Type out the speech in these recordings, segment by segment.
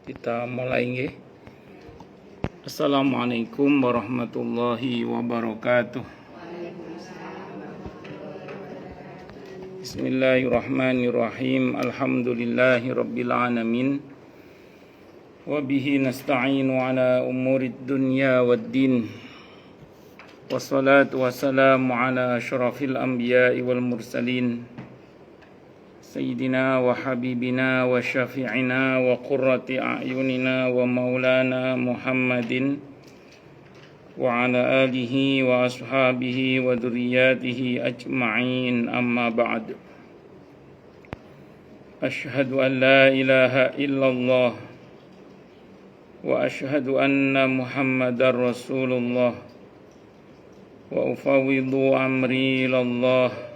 Kita mulai nggih. Assalamualaikum warahmatullahi wabarakatuh. Bismillahirrahmanirrahim. Alhamdulillahi rabbil alamin. Wa bihi nasta'inu ala umurid dunya waddin. Wassalatu wassalamu ala asyrafil anbiya'i wal mursalin. Sayyidina wa habibina wa syafi'ina wa qurrati a'yunina wa maulana Muhammadin wa ala alihi wa ashabihi wa dhurriyyatihi ajma'in, amma ba'd. Ashhadu an la ilaha illallah wa ashhadu anna Muhammadar Rasulullah wa ufawwidu amri ilallah.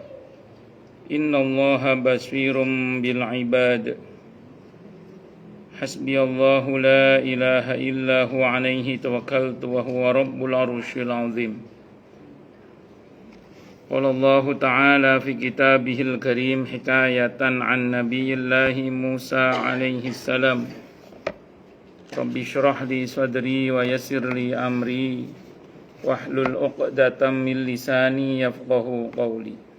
Innallaha basirum bil ibad. Hasbiyallahu la ilaha illa huwa alaihi tawakkaltu wa huwa rabbul arsyil azim. Qala Allahu ta'ala fi kitabihil karim hikayatan an nabiyillahi Musa alaihi salam. Rabbi shrah li sadri wa yassir li amri wahlul 'uqdatam min lisani yafqahu qawli.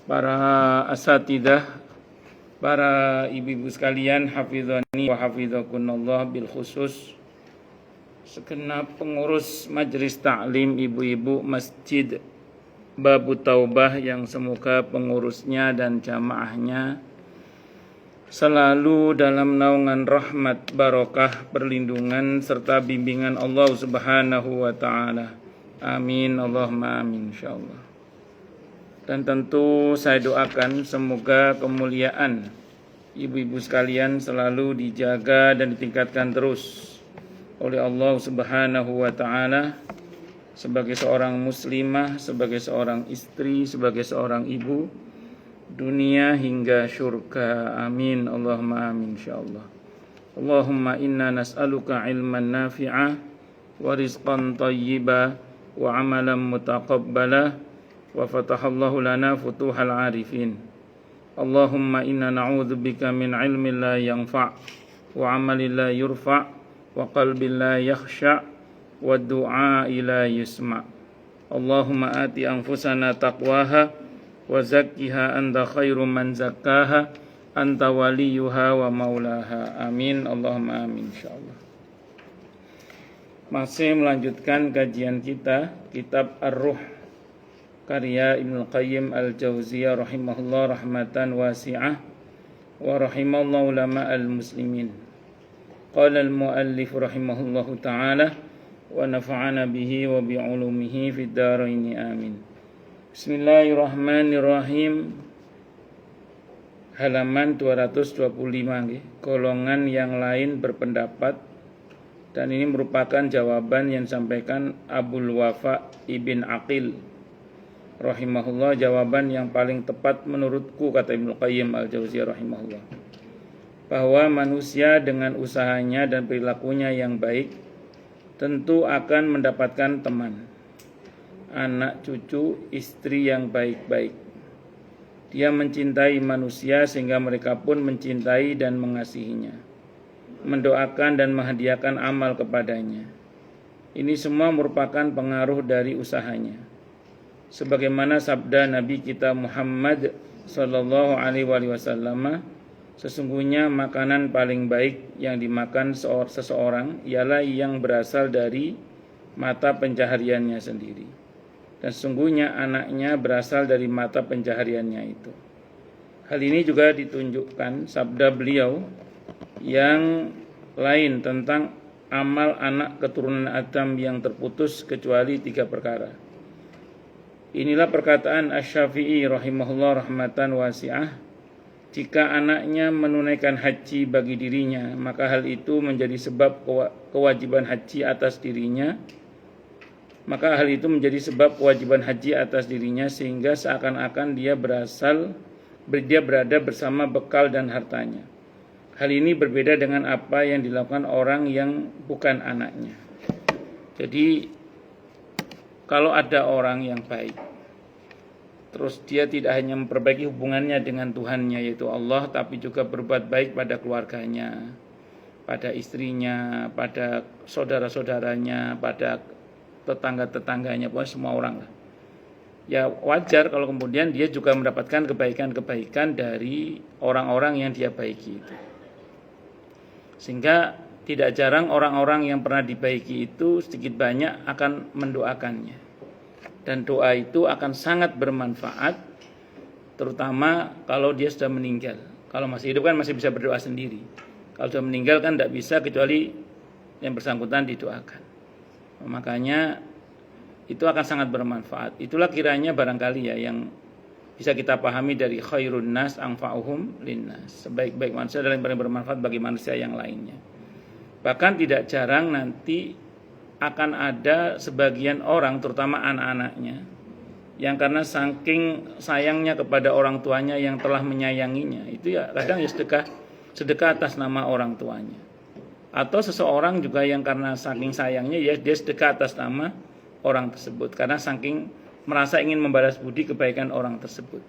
Para asatidah, para ibu-ibu sekalian, hafizani wa hafizakunallah, bil khusus segenap pengurus majelis taklim ibu-ibu Masjid Babu Taubah yang semoga pengurusnya dan jamaahnya selalu dalam naungan rahmat, barokah, perlindungan serta bimbingan Allah Subhanahu wa taala. Amin, Allahumma amin, insyaallah. Dan tentu saya doakan semoga kemuliaan ibu-ibu sekalian selalu dijaga dan ditingkatkan terus oleh Allah Subhanahu wa taala sebagai seorang muslimah, sebagai seorang istri, sebagai seorang ibu, dunia hingga syurga. Amin, Allahumma amin, insyaallah. Allahumma inna nas'aluka ilman nafi'ah wa rizqan thayyiba wa amalan mutaqabbala wa fatahallahu lana futuhal arifin. Allahumma inna na'udzubika min ilmin la yanfa' wa amalin la yurfa' wa qalbin la yakhsha' wa du'a'i la yusma'. Allahumma ati anfusana taqwaha wa zakkiha anta khairu man zakkaha anta waliyuha wa maulaha. Amin, Allahumma amin, insyaallah. Masih melanjutkan kajian kita kitab Ar-Ruh karya Ibnu Qayyim Al-Jauziyah rahimahullah rahmatan wasi'ah wa rahimallahu ulama al-muslimin. Qala al-muallif rahimahullahu ta'ala wa nafa'ana bihi wa bi'ulumihi fid dharain amin. Bismillahirrahmanirrahim. Halaman 225 nggih. Golongan yang lain berpendapat, dan ini merupakan jawaban yang disampaikan Abul Wafa Ibn Aqil rahimahullah, jawaban yang paling tepat menurutku, kata Ibnu Qayyim Al-Jauziyah rahimahullah, bahwa manusia dengan usahanya dan perilakunya yang baik tentu akan mendapatkan teman, anak cucu, istri yang baik-baik. Dia mencintai manusia sehingga mereka pun mencintai dan mengasihinya, mendoakan dan menghadiahkan amal kepadanya. Ini semua merupakan pengaruh dari usahanya. Sebagaimana sabda Nabi kita Muhammad sallallahu alaihi wasallam, sesungguhnya makanan paling baik yang dimakan seseorang ialah yang berasal dari mata pencahariannya sendiri, dan sesungguhnya anaknya berasal dari mata pencahariannya itu. Hal ini juga ditunjukkan sabda beliau yang lain tentang amal anak keturunan Adam yang terputus kecuali 3 perkara. Inilah perkataan Asy-Syafi'i rahimahullah rahmatan wasi'ah. Jika anaknya menunaikan haji bagi dirinya, maka hal itu menjadi sebab kewajiban haji atas dirinya. Sehingga seakan-akan dia berada bersama bekal dan hartanya. Hal ini berbeda dengan apa yang dilakukan orang yang bukan anaknya. Jadi kalau ada orang yang baik, Terus dia tidak hanya memperbaiki hubungannya dengan Tuhannya yaitu Allah, tapi juga berbuat baik pada keluarganya, pada istrinya, pada saudara-saudaranya, pada tetangga-tetangganya, pokoknya semua orang lah. Ya wajar kalau kemudian dia juga mendapatkan kebaikan-kebaikan dari orang-orang yang dia baiki itu. Sehingga tidak jarang orang-orang yang pernah dibaiki itu sedikit banyak akan mendoakannya. Dan doa itu akan sangat bermanfaat, terutama kalau dia sudah meninggal. Kalau masih hidup kan masih bisa berdoa sendiri. Kalau sudah meninggal kan tidak bisa kecuali yang bersangkutan didoakan. Makanya itu akan sangat bermanfaat. Itulah kiranya barangkali ya yang bisa kita pahami dari khairun nas anfa'uhum linnas. Sebaik-baik manusia adalah yang paling bermanfaat bagi manusia yang lainnya. Bahkan tidak jarang nanti akan ada sebagian orang, terutama anak-anaknya, yang karena saking sayangnya kepada orang tuanya yang telah menyayanginya, itu ya kadang ya sedekah atas nama orang tuanya. Atau seseorang juga yang karena saking sayangnya ya dia sedekah atas nama orang tersebut, karena saking merasa ingin membalas budi kebaikan orang tersebut.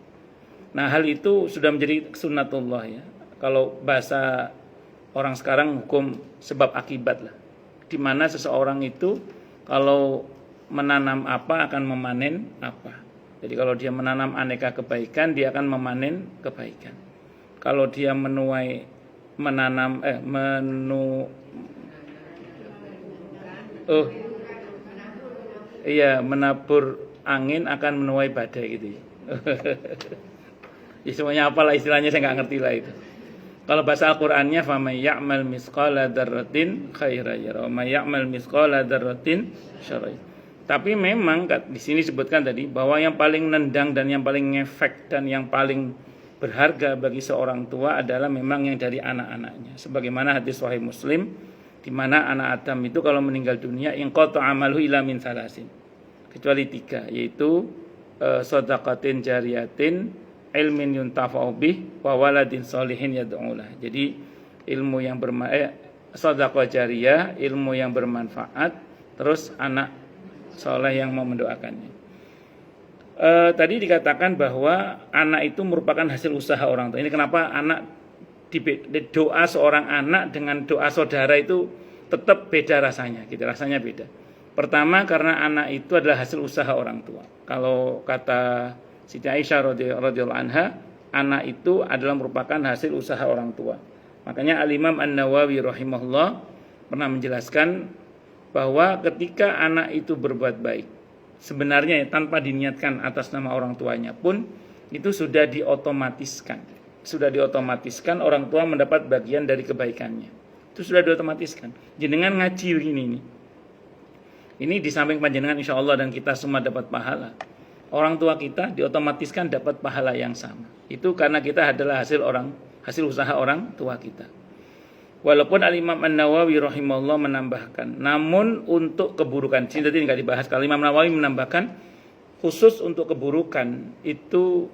Nah, hal itu sudah menjadi sunnatullah ya. Kalau bahasa orang sekarang hukum sebab akibat lah. Di mana seseorang itu kalau menanam apa akan memanen apa. Jadi kalau dia menanam aneka kebaikan, dia akan memanen kebaikan. Kalau dia menabur angin akan menuai badai gitu. Ya semuanya apalah istilahnya, saya nggak ngerti lah itu. Kalau bahasa Al-Qur'annya famay ya'mal misqala dzarratin khairan yara wa may ya'mal misqala dzarratin syarran. Tapi memang di sini disebutkan tadi bahwa yang paling nendang dan yang paling ngefek dan yang paling berharga bagi seorang tua adalah memang yang dari anak-anaknya. Sebagaimana hadis sahih Muslim di mana anak Adam itu kalau meninggal dunia inqata amalu ila min salasin. Kecuali 3, yaitu shadaqatin jariyatin, ilmin yuntafa'u bih, wa waladin sholihin yad'ulah. Jadi ilmu yang sedekah jariyah, ilmu yang bermanfaat, terus anak soleh yang mau mendoakannya. Tadi dikatakan bahwa anak itu merupakan hasil usaha orang tua. Ini kenapa anak doa seorang anak dengan doa saudara itu tetap beda rasanya, gitu. Rasanya beda. Pertama karena anak itu adalah hasil usaha orang tua. Kalau kata Siti Aisyah radhiyallahu anha, anak itu adalah merupakan hasil usaha orang tua. Makanya Al-Imam An-Nawawi rahimahullah pernah menjelaskan bahwa ketika anak itu berbuat baik, sebenarnya tanpa diniatkan atas nama orang tuanya pun itu sudah diotomatiskan. Sudah diotomatiskan orang tua mendapat bagian dari kebaikannya. Itu sudah diotomatiskan. Jenengan ngaji begini nih. Ini di samping panjenengan insyaallah dan kita semua dapat pahala. Orang tua kita diotomatiskan dapat pahala yang sama. Itu karena kita adalah hasil usaha orang tua kita. Walaupun Al-Imam An-Nawawi rahimahullah menambahkan, namun untuk keburukan, sini tadi enggak dibahas. Kalau Imam Nawawi menambahkan khusus untuk keburukan itu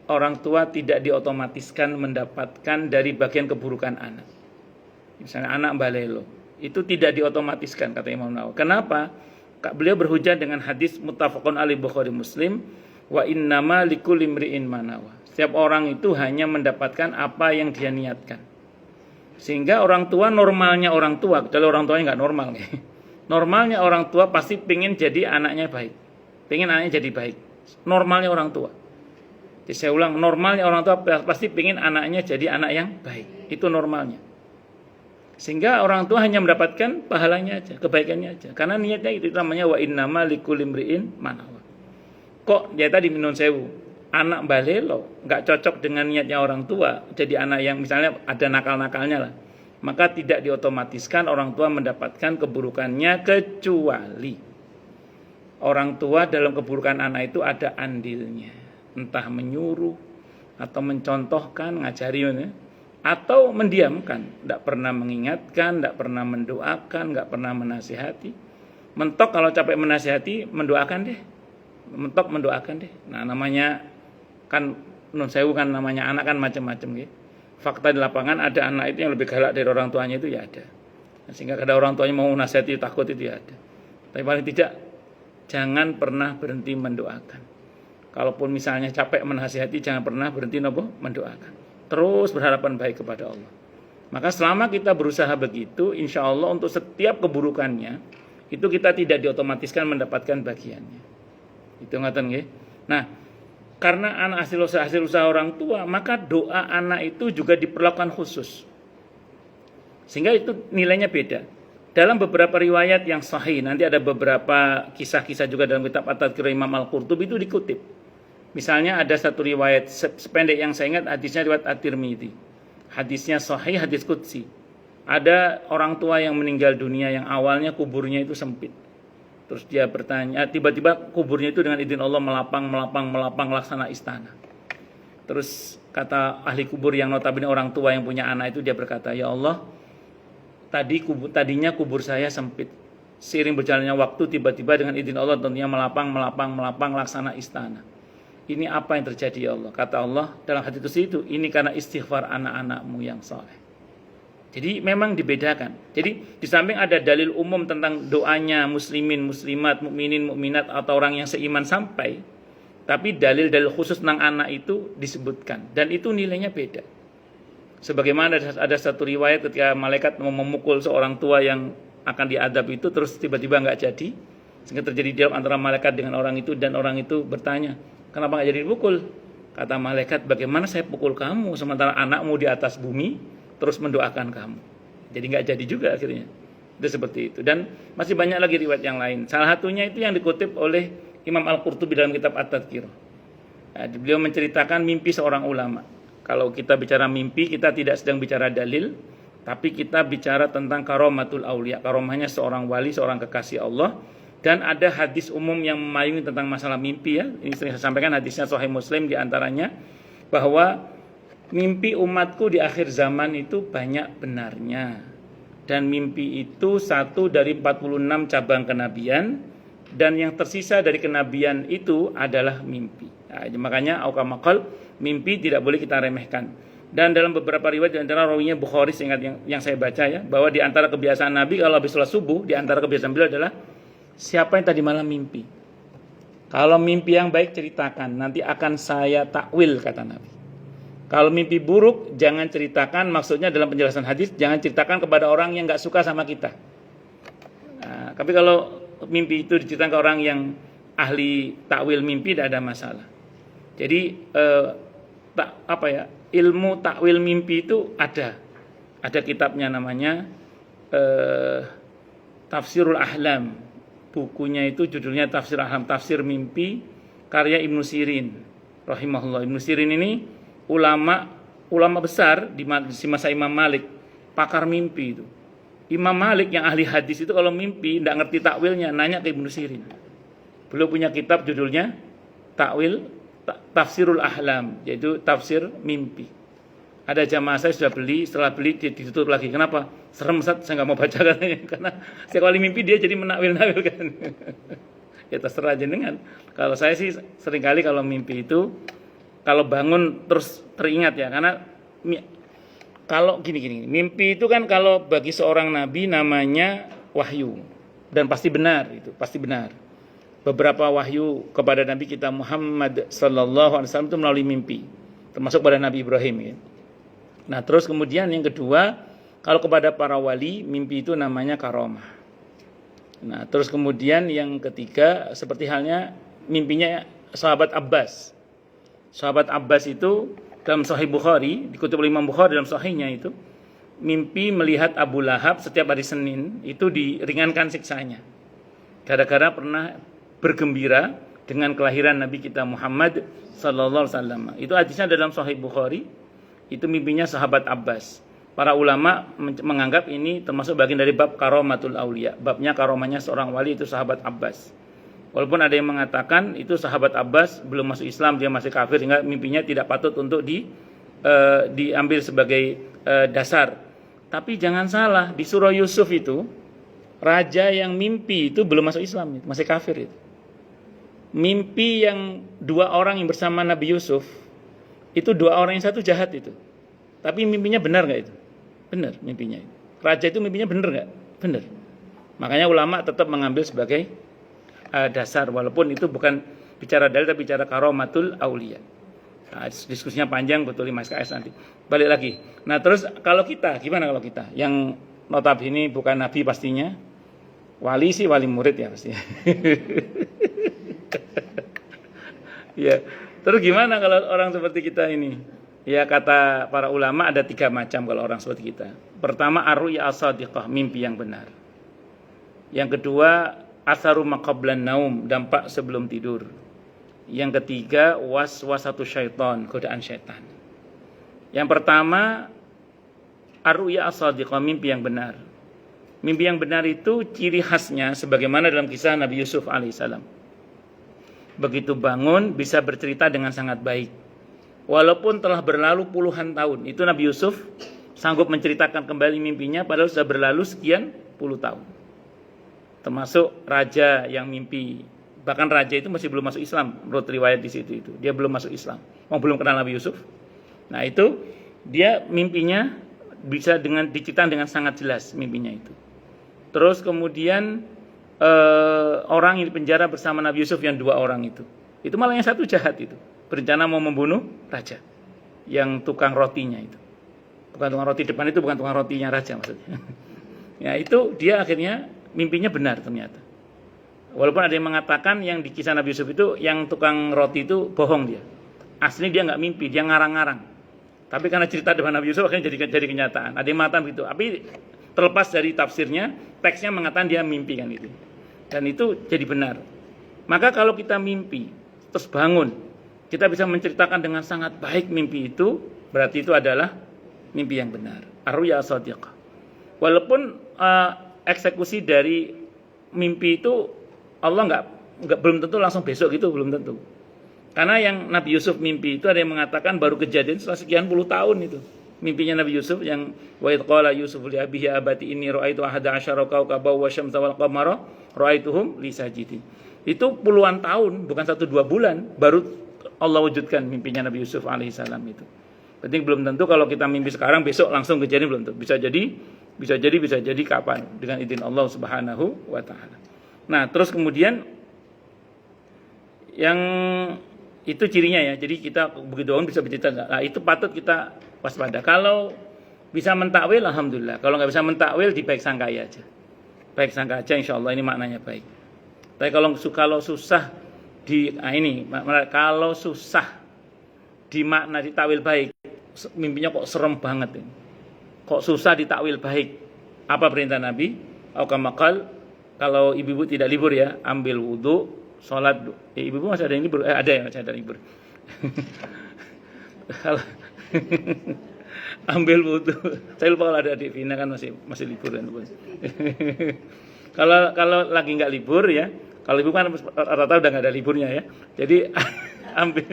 orang tua tidak diotomatiskan mendapatkan dari bagian keburukan anak. Misalnya anak balelo, itu tidak diotomatiskan kata Imam Nawawi. Kenapa? Beliau berhujah dengan hadis muttafaqun alaih Bukhari Muslim, wa innama likulli imri'in ma nawa. Setiap orang itu hanya mendapatkan apa yang dia niatkan. Sehingga orang tua, normalnya orang tua, kalau orang tuanya enggak normal nih. Normalnya orang tua pasti pengen jadi anaknya baik. Pengen anaknya jadi baik. Normalnya orang tua. Jadi saya ulang, normalnya orang tua pasti pengen anaknya jadi anak yang baik. Itu normalnya. Sehingga orang tua hanya mendapatkan pahalanya aja, kebaikannya aja. Karena niatnya itu namanya wa innama likulli imri'in ma nawa. Kok ya tadi minun sewu, anak balelo enggak cocok dengan niatnya orang tua, jadi anak yang misalnya ada nakal-nakalnya lah. Maka tidak diotomatiskan orang tua mendapatkan keburukannya, kecuali orang tua dalam keburukan anak itu ada andilnya. Entah menyuruh atau mencontohkan, ngajari atau mendiamkan, tidak pernah mengingatkan, tidak pernah mendoakan, tidak pernah menasihati. Mentok kalau capek menasihati, mendoakan deh. Mentok mendoakan deh. Nah namanya kan nun sewu kan namanya anak kan macam-macam gitu. Fakta di lapangan ada anak itu yang lebih galak dari orang tuanya itu ya ada. Sehingga kada orang tuanya mau nasihati takut itu ya ada. Tapi paling tidak jangan pernah berhenti mendoakan. Kalaupun misalnya capek menasihati, jangan pernah berhenti mendoakan. Terus berharapan baik kepada Allah. Maka selama kita berusaha begitu, insya Allah untuk setiap keburukannya, itu kita tidak diotomatiskan mendapatkan bagiannya. Itu ngaten nggih. Nah, karena anak hasil usaha orang tua, maka doa anak itu juga diperlakukan khusus. Sehingga itu nilainya beda. Dalam beberapa riwayat yang sahih, nanti ada beberapa kisah-kisah juga dalam kitab At-Tadhkirah Imam Al-Qurtubi itu dikutip. Misalnya ada satu riwayat, sependek yang saya ingat hadisnya riwayat At-Tirmidzi. Hadisnya sahih, hadis qudsi. Ada orang tua yang meninggal dunia yang awalnya kuburnya itu sempit. Terus dia bertanya, tiba-tiba kuburnya itu dengan izin Allah melapang laksana istana. Terus kata ahli kubur yang notabene orang tua yang punya anak itu, dia berkata, ya Allah, tadinya kubur saya sempit. Seiring berjalannya waktu, tiba-tiba dengan izin Allah tentunya melapang laksana istana. Ini apa yang terjadi ya Allah? Kata Allah dalam hadits itu, ini karena istighfar anak-anakmu yang saleh. Jadi memang dibedakan. Jadi di samping ada dalil umum tentang doanya muslimin, muslimat, mukminin, mukminat atau orang yang seiman sampai, tapi dalil-dalil khusus tentang anak itu disebutkan dan itu nilainya beda. Sebagaimana ada satu riwayat ketika malaikat mau memukul seorang tua yang akan diadab itu, terus tiba-tiba nggak jadi, sehingga terjadi dialog antara malaikat dengan orang itu, dan orang itu bertanya, kenapa nggak jadi dipukul? Kata malaikat, bagaimana saya pukul kamu sementara anakmu di atas bumi terus mendoakan kamu. Jadi nggak jadi juga akhirnya. Itu seperti itu. Dan masih banyak lagi riwayat yang lain. Salah satunya itu yang dikutip oleh Imam Al-Qurtubi dalam kitab At-Tadhkirah. Nah, beliau menceritakan mimpi seorang ulama. Kalau kita bicara mimpi, kita tidak sedang bicara dalil, tapi kita bicara tentang karomatul aulia, karomahnya seorang wali, seorang kekasih Allah. Dan ada hadis umum yang memayungi tentang masalah mimpi ya. Ini sering saya sampaikan, hadisnya Sahih Muslim diantaranya, bahwa mimpi umatku di akhir zaman itu banyak benarnya. Dan mimpi itu satu dari 46 cabang kenabian, dan yang tersisa dari kenabian itu adalah mimpi. Nah, makanya aukamakal, mimpi tidak boleh kita remehkan. Dan dalam beberapa riwayat di antara rawinya Bukhari, seingat yang saya baca ya, bahwa di antara kebiasaan Nabi kalau habis sholat subuh, di antara kebiasaan beliau adalah, siapa yang tadi malam mimpi? Kalau mimpi yang baik ceritakan, nanti akan saya takwil, kata Nabi. Kalau mimpi buruk jangan ceritakan, maksudnya dalam penjelasan hadis, jangan ceritakan kepada orang yang gak suka sama kita. Nah, tapi kalau mimpi itu diceritakan ke orang yang ahli takwil mimpi, tidak ada masalah. Jadi ilmu takwil mimpi itu ada kitabnya namanya Tafsirul Ahlam. Bukunya itu judulnya Tafsir Ahlam, tafsir mimpi, karya Ibnu Sirin rahimahullah. Ibnu Sirin ini ulama besar di masa Imam Malik, pakar mimpi itu. Imam Malik yang ahli hadis itu kalau mimpi tidak ngerti takwilnya, nanya ke Ibnu Sirin. Beliau punya kitab judulnya Tafsirul Ahlam, yaitu tafsir mimpi. Ada jamaah saya sudah beli, setelah beli ditutup lagi. Kenapa? Serem Ustaz, saya nggak mau baca katanya. Karena setiap kali mimpi dia jadi menakwil-nakwil kan. Ya terserah jenengan. Kalau saya sih seringkali kalau mimpi itu, kalau bangun terus teringat ya. Karena kalau gini, mimpi itu kan kalau bagi seorang nabi namanya wahyu. Dan pasti benar itu, pasti benar. Beberapa wahyu kepada Nabi kita Muhammad sallallahu alaihi wasallam itu melalui mimpi, termasuk pada Nabi Ibrahim ya. Nah, terus kemudian yang kedua, kalau kepada para wali mimpi itu namanya karomah. Nah, terus kemudian yang ketiga seperti halnya mimpinya sahabat Abbas. Sahabat Abbas itu dalam Sahih Bukhari, dikutip oleh Imam Bukhari dalam sahihnya itu, mimpi melihat Abu Lahab setiap hari Senin itu diringankan siksanya. Gara-gara pernah bergembira dengan kelahiran Nabi kita Muhammad sallallahu alaihi wasallam. Itu hadisnya dalam Sahih Bukhari. Itu mimpinya sahabat Abbas. Para ulama menganggap ini termasuk bagian dari bab karomatul aulia. Babnya karomahnya seorang wali itu sahabat Abbas. Walaupun ada yang mengatakan itu sahabat Abbas belum masuk Islam, dia masih kafir, sehingga mimpinya tidak patut untuk diambil sebagai dasar. Tapi jangan salah, di surah Yusuf itu raja yang mimpi itu belum masuk Islam, masih kafir itu. Mimpi yang dua orang yang bersama Nabi Yusuf itu dua orang yang satu jahat itu. Tapi mimpinya benar gak itu? Benar mimpinya. Raja itu mimpinya benar gak? Benar. Makanya ulama tetap mengambil sebagai dasar. Walaupun itu bukan bicara dalil tapi bicara karomatul aulia. Nah, diskusinya panjang betul Mas KS nanti. Balik lagi. Nah, terus kalau kita, gimana kalau kita? Yang notabene bukan nabi pastinya. Wali sih wali murid ya pasti. Ya. Terus gimana kalau orang seperti kita ini? Ya kata para ulama ada 3 macam kalau orang seperti kita. Pertama ar-ru'ya as-shadiqah, mimpi yang benar. Yang kedua atharu maqablan naum, dampak sebelum tidur. Yang ketiga waswasatu syaitan, godaan syaitan. Yang pertama ar-ru'ya as-shadiqah, mimpi yang benar. Mimpi yang benar itu ciri khasnya sebagaimana dalam kisah Nabi Yusuf alaihissalam. Begitu bangun bisa bercerita dengan sangat baik. Walaupun telah berlalu puluhan tahun, itu Nabi Yusuf sanggup menceritakan kembali mimpinya padahal sudah berlalu sekian puluh tahun. Termasuk raja yang mimpi, bahkan raja itu masih belum masuk Islam menurut riwayat di situ itu. Dia belum masuk Islam, belum kenal Nabi Yusuf. Nah, itu dia mimpinya bisa diceritakan dengan sangat jelas mimpinya itu. Terus kemudian orang yang dipenjara bersama Nabi Yusuf yang 2 orang itu malah yang satu jahat itu. Berencana mau membunuh raja yang tukang rotinya itu. Bukan tukang roti depan itu, bukan tukang rotinya raja maksudnya. Ya itu dia akhirnya mimpinya benar ternyata. Walaupun ada yang mengatakan yang di kisah Nabi Yusuf itu yang tukang roti itu bohong dia. Aslinya dia nggak mimpi, dia ngarang-ngarang. Tapi karena cerita depan Nabi Yusuf akhirnya jadi kenyataan. Ada yang mengatakan begitu. Tapi terlepas dari tafsirnya, teksnya mengatakan dia mimpi kan itu. Dan itu jadi benar. Maka kalau kita mimpi terus bangun, kita bisa menceritakan dengan sangat baik mimpi itu, berarti itu adalah mimpi yang benar. Ar-ru'ya as-shadiqah. Walaupun eksekusi dari mimpi itu Allah belum tentu langsung besok gitu, belum tentu. Karena yang Nabi Yusuf mimpi itu ada yang mengatakan baru kejadian setelah sekian puluh tahun itu. Mimpinya Nabi Yusuf yang wa idh qala Yusuf li abihi abati inni ra'aitu ahada asyara kawkaban wasyamsa wal qamara ra'aituhum li sajidin. Itu puluhan tahun, bukan 1-2 bulan baru Allah wujudkan mimpinya Nabi Yusuf alaihissalam itu. Berarti belum tentu kalau kita mimpi sekarang besok langsung kejadian, belum tentu. Bisa jadi kapan dengan izin Allah Subhanahu wa taala. Nah, terus kemudian yang itu cirinya ya. Jadi kita begitu bisa bercerita. Nah, itu patut kita waspada. Kalau bisa mentakwil alhamdulillah. Kalau nggak bisa mentakwil dibaik sangkai aja. Baik sangka aja insyaallah ini maknanya baik. Tapi kalau susah kalau susah dimakna ditakwil baik, mimpinya kok serem banget ini. Kok susah ditakwil baik? Apa perintah Nabi? Aukamakal, kalau ibu-ibu tidak libur ya, ambil wudu, sholat. Ibu-ibu masih ada yang libur? Ada ya, masih ada yang libur. Ambil wudu. Saya lupa kalau ada adik Vina kan masih libur kan. Kalau lagi nggak libur ya, kalau ibu kan rata-rata udah nggak ada liburnya ya. Jadi ambil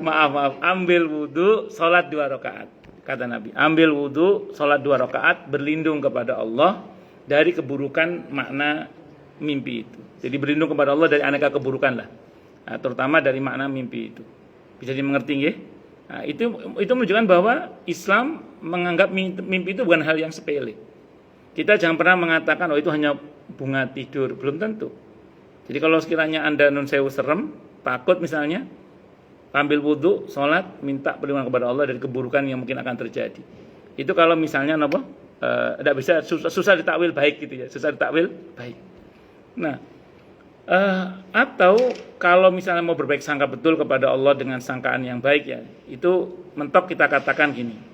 maaf, ambil wudu, sholat 2 rakaat. Kata Nabi, ambil wudu, sholat 2 rakaat, berlindung kepada Allah dari keburukan makna mimpi itu. Jadi berlindung kepada Allah dari aneka keburukan lah. Nah, terutama dari makna mimpi itu. Bisa dimengerti nggih? Nah, itu menunjukkan bahwa Islam menganggap mimpi itu bukan hal yang sepele. Kita jangan pernah mengatakan itu hanya bunga tidur, belum tentu. Jadi kalau sekiranya Anda nun sewu serem, takut misalnya, ambil wudu, sholat, minta perlindungan kepada Allah dari keburukan yang mungkin akan terjadi. Itu kalau misalnya tidak bisa susah ditakwil baik gitu ya, susah ditakwil baik. Nah, atau kalau misalnya mau berbaik sangka betul kepada Allah dengan sangkaan yang baik ya, itu mentok kita katakan gini.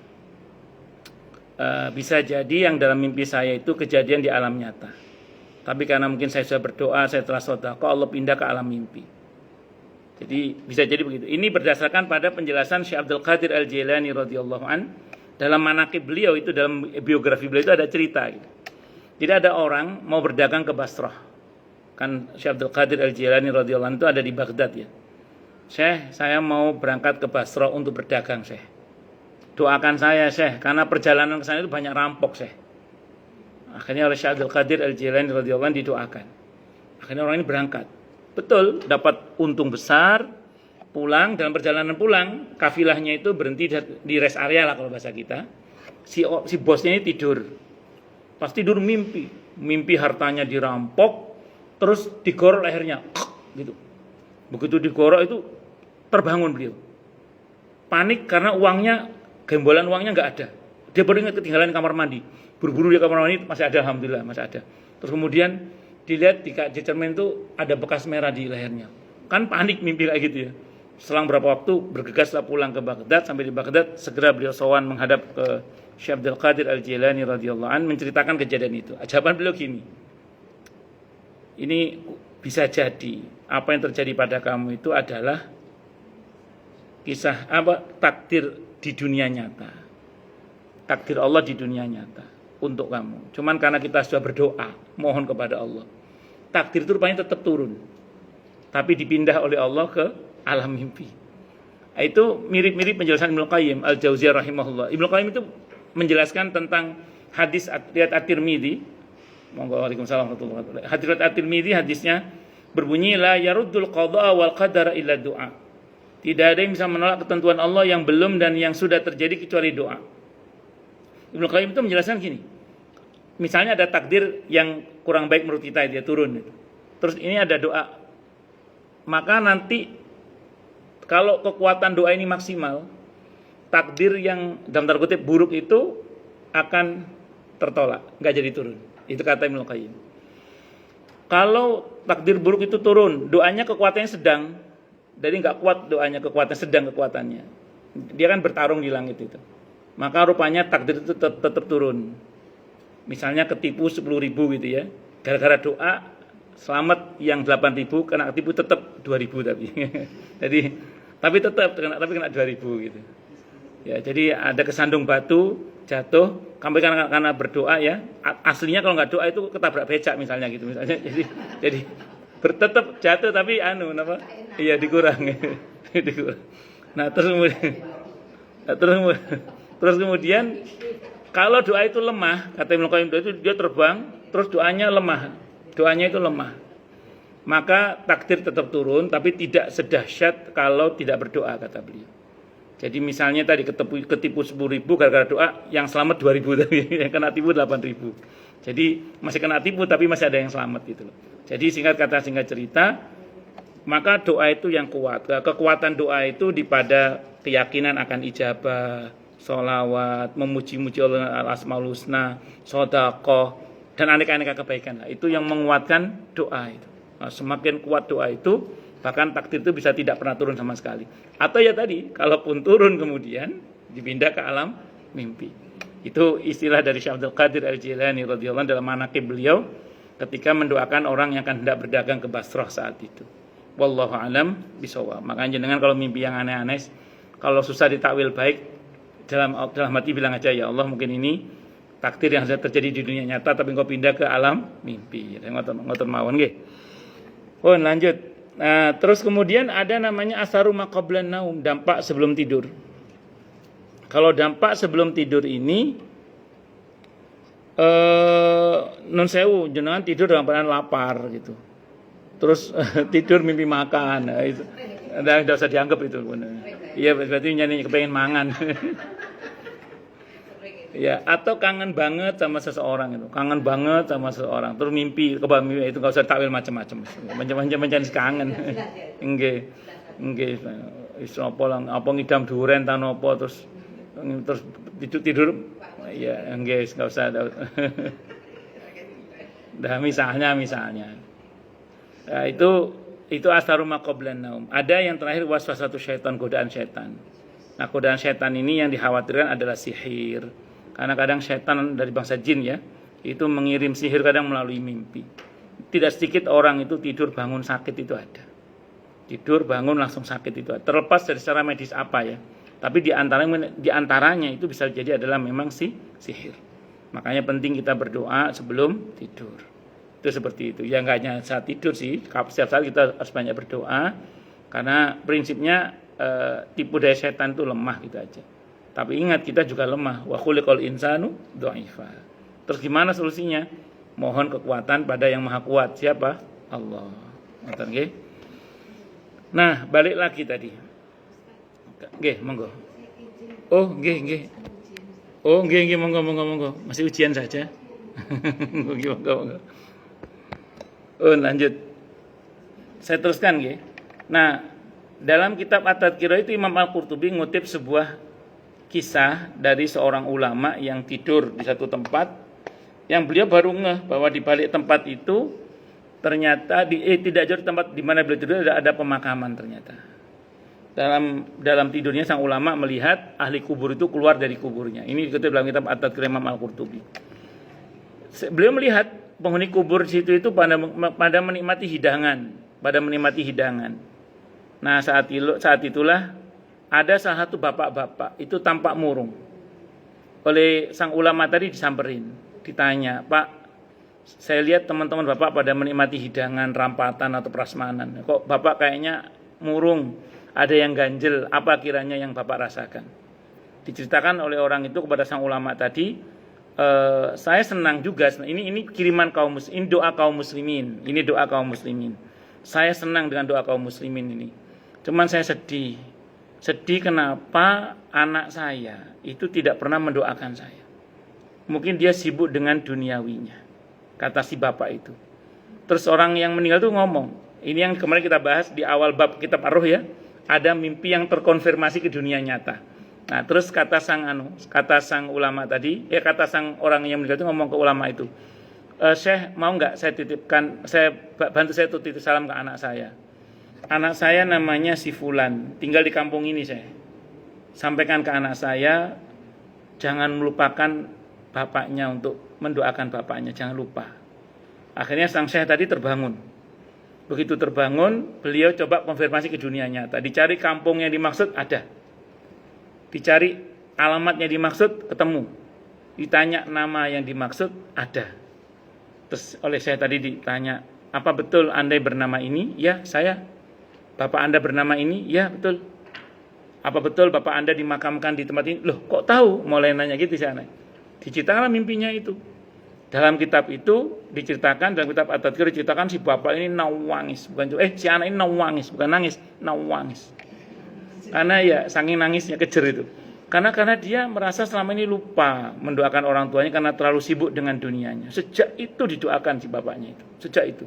Bisa jadi yang dalam mimpi saya itu kejadian di alam nyata. Tapi karena mungkin saya sudah berdoa, saya telah sedekah, Allah pindah ke alam mimpi. Jadi bisa jadi begitu. Ini berdasarkan pada penjelasan Syekh Abdul Qadir Al-Jailani radhiyallahu an dalam manaqib beliau itu, dalam biografi beliau itu ada cerita gitu. Jadi ada orang mau berdagang ke Basrah. Kan Syekh Abdul Qadir Al-Jailani radhiyallahu an itu ada di Baghdad ya. Syekh, saya mau berangkat ke Basrah untuk berdagang, Syekh. Doakan saya, Syekh, karena perjalanan ke sana itu banyak rampok, Syekh. Akhirnya oleh Syekh Abdul Qadir Al-Jilani radhiyallahu anhu didoakan. Akhirnya orang ini berangkat. Betul, dapat untung besar, pulang, dalam perjalanan pulang, kafilahnya itu berhenti di rest area lah kalau bahasa kita. Si bosnya ini tidur. Pas tidur mimpi hartanya dirampok, terus digorok lehernya, gitu. Begitu digorok itu terbangun beliau. Panik karena gembolan uangnya nggak ada. Dia baru ingat ketinggalan di kamar mandi. Buru-buru di kamar mandi masih ada, alhamdulillah masih ada. Terus kemudian dilihat di cermin itu ada bekas merah di lehernya. Kan panik mimpi kayak gitu ya. Selang berapa waktu bergegaslah pulang ke Baghdad. Sampai di Baghdad segera beliau sowan menghadap ke Syekh Abdul Qadir Al-Jilani radhiyallahu an, menceritakan kejadian itu. Jawaban beliau gini, ini bisa jadi apa yang terjadi pada kamu itu adalah kisah takdir di dunia nyata, takdir Allah di dunia nyata untuk kamu. Cuman karena kita sudah berdoa mohon kepada Allah, takdir itu rupanya tetap turun, tapi dipindah oleh Allah ke alam mimpi. Itu mirip-mirip penjelasan Ibnu Qayyim Al-Jauziyah rahimahullah. Ibnu Qayyim itu menjelaskan tentang hadis riwayat At-Tirmidzi. Monggo, waalaikumsalam warahmatullahi wabarakatuh. Hadis riwayat At-Tirmidzi, hadisnya berbunyi la yaruddul qada wal qadara illa du'a. Tidak ada yang bisa menolak ketentuan Allah yang belum dan yang sudah terjadi kecuali doa. Ibnu Qayyim itu menjelaskan gini. Misalnya ada takdir yang kurang baik menurut kita, dia turun. Terus ini ada doa. Maka nanti kalau kekuatan doa ini maksimal, takdir yang dalam tanda kutip buruk itu akan tertolak, nggak jadi turun. Itu kata Ibnu Qayyim. Kalau takdir buruk itu turun, doanya kekuatannya sedang, jadi nggak kuat doanya, kekuatan sedang kekuatannya. Dia kan bertarung di langit itu. Maka rupanya takdir itu tetap turun. Misalnya ketipu 10.000 gitu ya, gara-gara doa selamat yang 8.000, kena ketipu tetap 2.000 tapi. Jadi tapi kena 2.000 gitu. Ya, jadi ada kesandung batu, jatuh, karena berdoa ya. Aslinya kalau nggak doa itu ketabrak becak misalnya gitu misalnya. Jadi tetap jatuh tapi iya dikurang. Dikurang. Nah, terus kemudian kalau doa itu lemah, kata Ibnu Qayyim itu dia terbang, terus doanya lemah. Doanya itu lemah. Maka takdir tetap turun, tapi tidak sedahsyat kalau tidak berdoa, kata beliau. Jadi misalnya tadi ketipu 10.000 gara-gara doa, yang selamat 2.000 tapi yang kena tipu 8.000. Jadi masih kena tipu tapi masih ada yang selamat gitu loh. Jadi singkat cerita, maka doa itu yang kuat. Kekuatan doa itu pada keyakinan akan ijabah, sholawat, memuji-muji Allah al-asmaul husna, sedekah, dan aneka-aneka kebaikan. Itu yang menguatkan doa itu. Nah, semakin kuat doa itu, bahkan takdir itu bisa tidak pernah turun sama sekali. Atau ya tadi, kalaupun turun kemudian dipindah ke alam mimpi. Itu istilah dari Syekh Abdul Qadir Al-Jilani radhiyallahu anhu dalam manaqib beliau ketika mendoakan orang yang akan hendak berdagang ke Basrah saat itu. Wallahu alam bisawab. Makanya jenengan kalau mimpi yang aneh-aneh, kalau susah ditakwil baik, dalam hati bilang aja, ya Allah mungkin ini takdir yang sudah terjadi di dunia nyata tapi engkau pindah ke alam mimpi. Ngoten mawon nggih. Oh, lanjut. Nah, terus kemudian ada namanya asaru maqablan naum, dampak sebelum tidur. Kalau dampak sebelum tidur ini nun sewu, jenengan tidur dalam keadaan lapar gitu. Terus tidur mimpi makan. Nah, itu enggak usah dianggap itu. Iya, berarti nyanyi kepengen mangan. Ya, atau kangen banget sama seseorang itu. Kangen banget sama seseorang. Terus mimpi itu enggak usah takwil macam-macam. Macam-macam kangen. Nggih. Wis apa ngidam duren ta napa terus tidur. Ya, nggih, enggak usah. Dah misalnya. Nah, itu asaru maqablan naum. Ada yang terakhir waswasatu syaitan, godaan syaitan. Nah, godaan syaitan ini yang dikhawatirkan adalah sihir. Karena kadang syaitan dari bangsa jin ya, itu mengirim sihir kadang melalui mimpi. Tidak sedikit orang itu tidur bangun sakit itu ada. Tidur bangun langsung sakit itu ada. Terlepas dari secara medis apa ya. Tapi di antaranya itu bisa jadi adalah memang sihir. Makanya penting kita berdoa sebelum tidur. Itu seperti itu. Ya enggak hanya saat tidur sih, setiap saat kita harus banyak berdoa. Karena prinsipnya tipu daya setan itu lemah gitu aja. Tapi ingat kita juga lemah. Wa khuliqal insanu dha'ifa. Terus gimana solusinya? Mohon kekuatan pada yang maha kuat. Siapa? Allah. Nggih. Nah, balik lagi tadi. Nggih, monggo. Oh, nggih. Oh, nggih, monggo. Masih ujian saja. Monggo. Oh, lanjut. Saya teruskan nggih. Nah, dalam kitab At-Tadhkirah itu Imam Al-Qurtubi ngutip sebuah kisah dari seorang ulama yang tidur di satu tempat yang beliau baru ngeh bahwa di balik tempat itu ternyata tidak jauh tempat di mana beliau tidur ada pemakaman ternyata. Dalam tidurnya sang ulama melihat ahli kubur itu keluar dari kuburnya. Ini dikutip dalam kitab At-Tadhkirah Imam Al-Qurtubi. Beliau melihat penghuni kubur di situ itu pada menikmati hidangan, Nah, saat itulah ada salah satu bapak-bapak itu tampak murung. Oleh sang ulama tadi disamperin, ditanya, "Pak, saya lihat teman-teman Bapak pada menikmati hidangan, rampatan atau prasmanan. Kok Bapak kayaknya murung, ada yang ganjel, apa kiranya yang Bapak rasakan?" Diceritakan oleh orang itu kepada sang ulama tadi, saya senang juga. Ini kiriman kaum muslimin, ini doa kaum muslimin. Saya senang dengan doa kaum muslimin ini. Cuman saya sedih kenapa anak saya itu tidak pernah mendoakan saya. Mungkin dia sibuk dengan duniawinya, kata si bapak itu. Terus orang yang meninggal itu ngomong, ini yang kemarin kita bahas di awal bab kitab Ar-Ruh ya, ada mimpi yang terkonfirmasi ke dunia nyata. Nah, terus kata sang ulama tadi, kata sang orang yang meninggal itu ngomong ke ulama itu, "Syekh, mau nggak saya bantu saya titip salam ke anak saya. Anak saya namanya si Fulan, tinggal di kampung ini, Syekh. Sampaikan ke anak saya, jangan melupakan bapaknya untuk mendoakan bapaknya, jangan lupa." Akhirnya sang Syekh tadi terbangun. Begitu terbangun, beliau coba konfirmasi ke dunia nyata. Dicari kampung yang dimaksud, ada. Dicari alamatnya dimaksud, ketemu. Ditanya nama yang dimaksud, ada. Terus oleh saya tadi ditanya, "Apa betul Anda bernama ini?" "Ya, saya." "Bapak Anda bernama ini?" "Ya, betul." "Apa betul Bapak Anda dimakamkan di tempat ini?" "Loh, kok tahu?" Mulai nanya gitu sana. Diceritakanlah mimpinya itu. Dalam kitab itu diceritakan, dalam kitab At-Tadhkirah diceritakan si bapak ini nangis, si anak ini nangis, bukan nangis, nangis. Karena ya saking nangisnya, kejer itu. Karena dia merasa selama ini lupa mendoakan orang tuanya karena terlalu sibuk dengan dunianya. Sejak itu didoakan si bapaknya itu. Sejak itu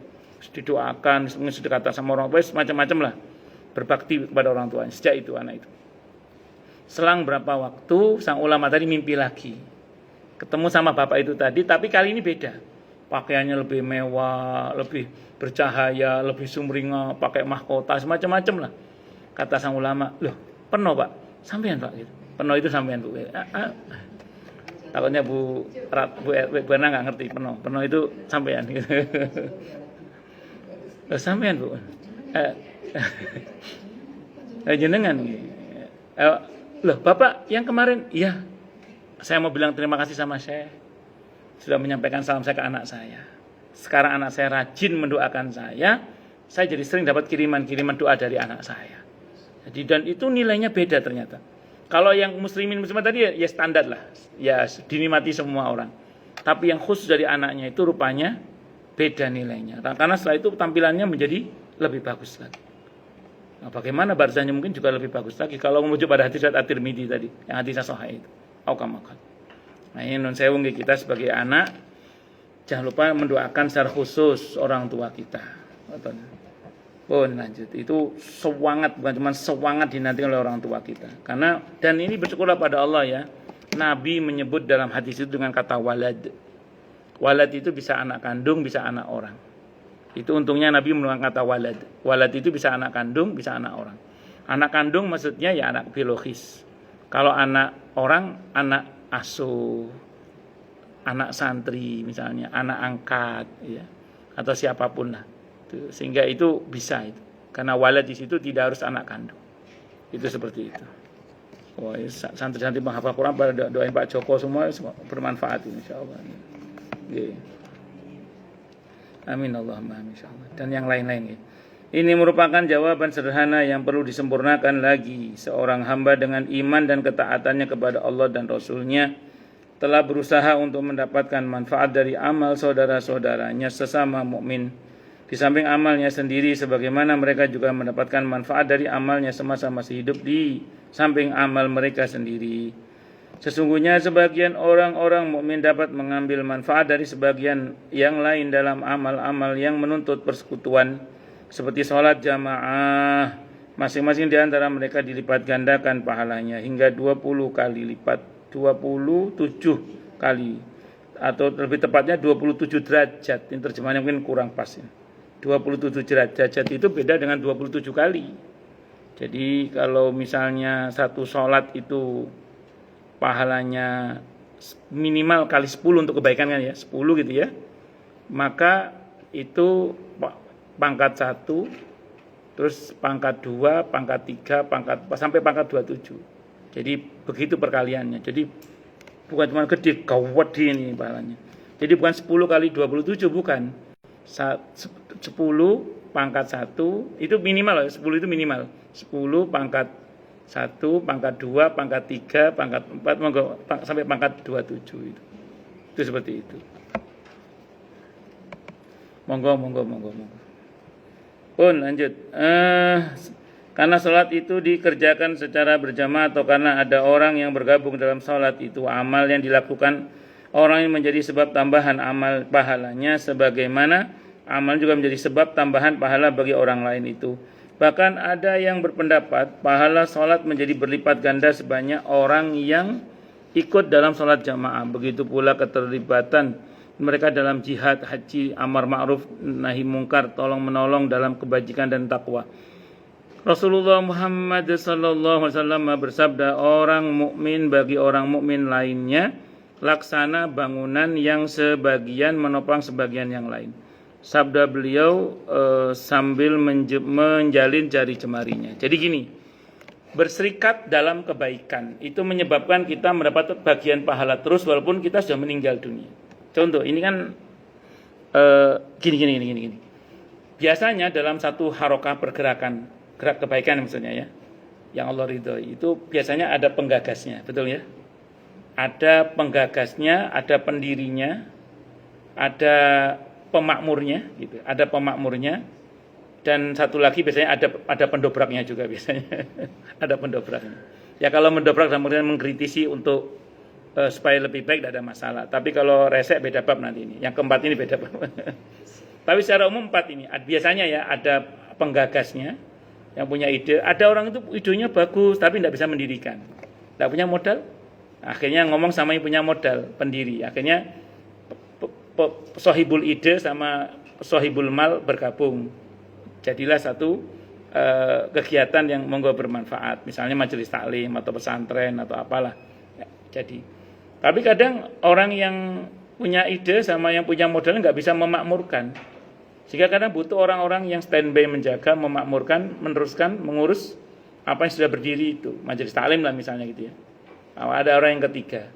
didoakan, sedekatan sama orang tua, macam-macam lah, berbakti kepada orang tuanya. Sejak itu anak itu. Selang berapa waktu sang ulama tadi mimpi lagi, ketemu sama bapak itu tadi, tapi kali ini beda. Pakaiannya lebih mewah, lebih bercahaya, lebih sumringah, pakai mahkota, semacam-macam lah. Kata sang ulama, "Loh, Peno Pak, sampean Pak." Gitu. Peno itu sampean Bu. Takutnya Bu Bana nggak ngerti Peno itu sampean. Gitu. "Loh, sampean Bu." Jenengan. "Loh, Bapak yang kemarin?" "Iya. Saya mau bilang terima kasih sama Syekh, sudah menyampaikan salam saya ke anak saya. Sekarang anak saya rajin mendoakan saya jadi sering dapat kiriman doa dari anak saya. Jadi dan itu nilainya beda ternyata. Kalau yang muslimin tadi ya standar lah, ya dinikmati semua orang. Tapi yang khusus dari anaknya itu rupanya beda nilainya. Karena setelah itu tampilannya menjadi lebih bagus lagi. Nah, bagaimana barzahnya mungkin juga lebih bagus lagi kalau merujuk pada hadis At-Tirmidzi tadi, yang hadis sahih itu. Nah, ini non sewu kita sebagai anak jangan lupa mendoakan secara khusus orang tua kita. Oh, lanjut. Itu semangat, bukan cuma semangat dinanti oleh orang tua kita. Karena dan ini bersyukurlah pada Allah ya. Nabi menyebut dalam hadis itu dengan kata walad. Walad itu bisa anak kandung, bisa anak orang. Itu untungnya Nabi menggunakan kata walad. Walad itu bisa anak kandung, bisa anak orang. Anak kandung maksudnya ya anak biologis. Kalau anak orang, anak asuh, anak santri misalnya, anak angkat, ya, atau siapapun lah. Sehingga itu bisa itu. Karena walad di situ tidak harus anak kandung. Itu seperti itu. Wah, santri-santri menghafal Quran pada doain Pak Joko semua bermanfaat insyaallah. Ya. Amin Allahumma amin insyaallah. Dan yang lain-lain ya. Ini merupakan jawaban sederhana yang perlu disempurnakan lagi. Seorang hamba dengan iman dan ketaatannya kepada Allah dan Rasul-Nya telah berusaha untuk mendapatkan manfaat dari amal saudara-saudaranya sesama mukmin. Di samping amalnya sendiri, sebagaimana mereka juga mendapatkan manfaat dari amalnya semasa masih hidup di samping amal mereka sendiri. Sesungguhnya sebagian orang-orang mukmin dapat mengambil manfaat dari sebagian yang lain dalam amal-amal yang menuntut persekutuan seperti sholat jamaah. Masing-masing di antara mereka dilipat gandakan pahalanya hingga 20 kali lipat, 27 kali atau lebih tepatnya 27 derajat. Ini terjemahannya mungkin kurang pas ya. 27 derajat itu beda dengan 27 kali. Jadi kalau misalnya satu sholat itu pahalanya minimal kali 10 untuk kebaikan kan ya, 10 gitu ya. Maka itu pangkat 1, terus pangkat 2, pangkat 3, pangkat sampai pangkat 27. Jadi begitu perkaliannya. Jadi bukan cuma gede, gawat ini pahalanya. Jadi bukan 10 kali 27, bukan. 10 pangkat 1 itu minimal, 10 itu minimal. 10 pangkat 1, pangkat 2, pangkat 3, pangkat 4, sampai pangkat 27 itu. Itu seperti itu. Monggo. Pun lanjut. Karena sholat itu dikerjakan secara berjamaah atau karena ada orang yang bergabung dalam sholat itu, amal yang dilakukan orang yang menjadi sebab tambahan amal pahalanya, sebagaimana amal juga menjadi sebab tambahan pahala bagi orang lain itu. Bahkan ada yang berpendapat pahala sholat menjadi berlipat ganda sebanyak orang yang ikut dalam sholat jamaah. Begitu pula keterlibatan mereka dalam jihad, haji, amar ma'ruf, nahi mungkar, tolong menolong dalam kebajikan dan takwa. Rasulullah Muhammad SAW bersabda, orang mukmin bagi orang mukmin lainnya laksana bangunan yang sebagian menopang sebagian yang lain. Sabda beliau sambil menjalin jari jemarinya. Jadi gini, berserikat dalam kebaikan itu menyebabkan kita mendapat bagian pahala terus walaupun kita sudah meninggal dunia. Contoh, ini kan gini. Biasanya dalam satu harokah pergerakan, gerak kebaikan maksudnya ya, yang Allah ridhoi, itu biasanya ada penggagasnya, betul ya? Ada penggagasnya, ada pendirinya, ada pemakmurnya gitu, ada pemakmurnya, dan satu lagi biasanya ada pendobraknya juga biasanya. Ada pendobraknya. Ya kalau mendobrak dan kemudian mengkritisi untuk supaya lebih baik tidak ada masalah. Tapi kalau resek beda bab nanti ini. Yang keempat ini beda bab. Tapi secara umum 4 ini biasanya ya ada penggagasnya yang punya ide. Ada orang itu idenya bagus tapi tidak bisa mendirikan, tidak punya modal. Akhirnya ngomong sama yang punya modal, pendiri. Akhirnya sohibul ide sama sohibul mal bergabung, jadilah satu kegiatan yang monggo bermanfaat, misalnya majelis taklim atau pesantren atau apalah ya, jadi. Tapi kadang orang yang punya ide sama yang punya modal nggak bisa memakmurkan, sehingga kadang butuh orang-orang yang standby menjaga, memakmurkan, meneruskan, mengurus apa yang sudah berdiri itu, majelis taklim lah misalnya gitu ya. Ada orang yang ketiga.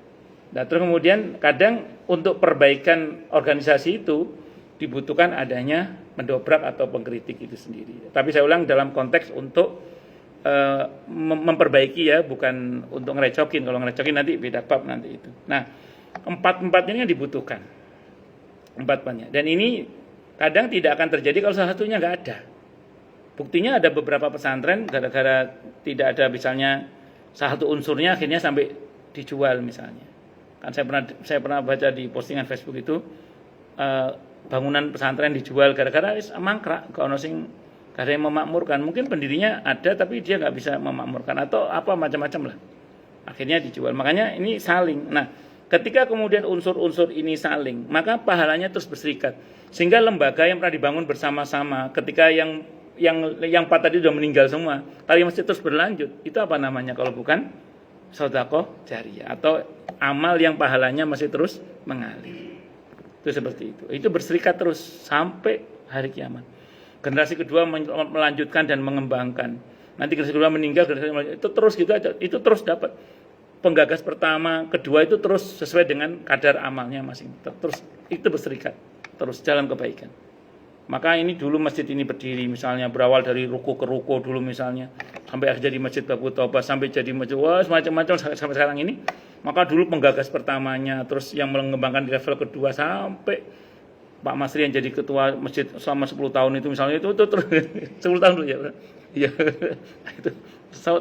Nah, terus kemudian kadang untuk perbaikan organisasi itu dibutuhkan adanya mendobrak atau pengkritik itu sendiri. Tapi saya ulang dalam konteks untuk memperbaiki ya, bukan untuk ngerecokin. Kalau ngerecokin nanti beda bab nanti itu. Nah, empat-empatnya dibutuhkan. Empat-empatnya. Dan ini kadang tidak akan terjadi kalau salah satunya nggak ada. Buktinya ada beberapa pesantren gara-gara tidak ada misalnya salah satu unsurnya akhirnya sampai dijual misalnya. Kan saya pernah baca di postingan Facebook itu bangunan pesantren dijual gara-gara mangkrak, kalau sing gak ada yang memakmurkan. Mungkin pendirinya ada tapi dia nggak bisa memakmurkan atau apa macam-macam lah. Akhirnya dijual. Makanya ini saling. Nah, ketika kemudian unsur-unsur ini saling, maka pahalanya terus berserikat. Sehingga lembaga yang pernah dibangun bersama-sama, ketika yang 4 tadi sudah meninggal semua, tapi masih terus berlanjut, itu apa namanya kalau bukan sedekah jariyah atau amal yang pahalanya masih terus mengalir. Itu seperti itu. Itu berserikat terus sampai hari kiamat. Generasi kedua melanjutkan dan mengembangkan. Nanti generasi kedua meninggal, itu terus gitu aja. Itu terus dapat. Penggagas pertama, kedua itu terus sesuai dengan kadar amalnya masing. Terus itu berserikat. Terus jalan kebaikan. Maka ini dulu masjid ini berdiri misalnya berawal dari ruko ke ruko dulu misalnya sampai akhirnya jadi masjid Babu Toba sampai jadi masjid macam-macam sampai sekarang ini. Maka dulu penggagas pertamanya terus yang mengembangkan di level kedua sampai Pak Masri yang jadi ketua masjid selama 10 tahun itu misalnya itu terus 10 tahun dulu ya. Iya. Itu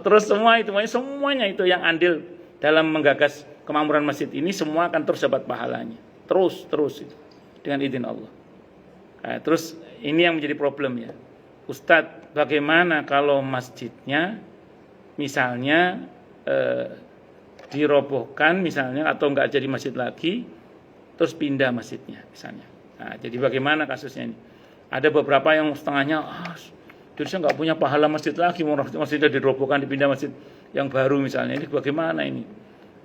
terus semua itu semuanya itu yang andil dalam menggagas kemakmuran masjid ini semua akan terus dapat pahalanya. Terus itu dengan izin Allah. Nah, terus ini yang menjadi problem ya. Ustadz, bagaimana kalau masjidnya misalnya dirobohkan misalnya atau enggak jadi masjid lagi, terus pindah masjidnya misalnya. Nah, jadi bagaimana kasusnya ini? Ada beberapa yang setengahnya, jadi saya nggak punya pahala masjid lagi, masjidnya dirobohkan, dipindah masjid yang baru misalnya. Ini bagaimana ini?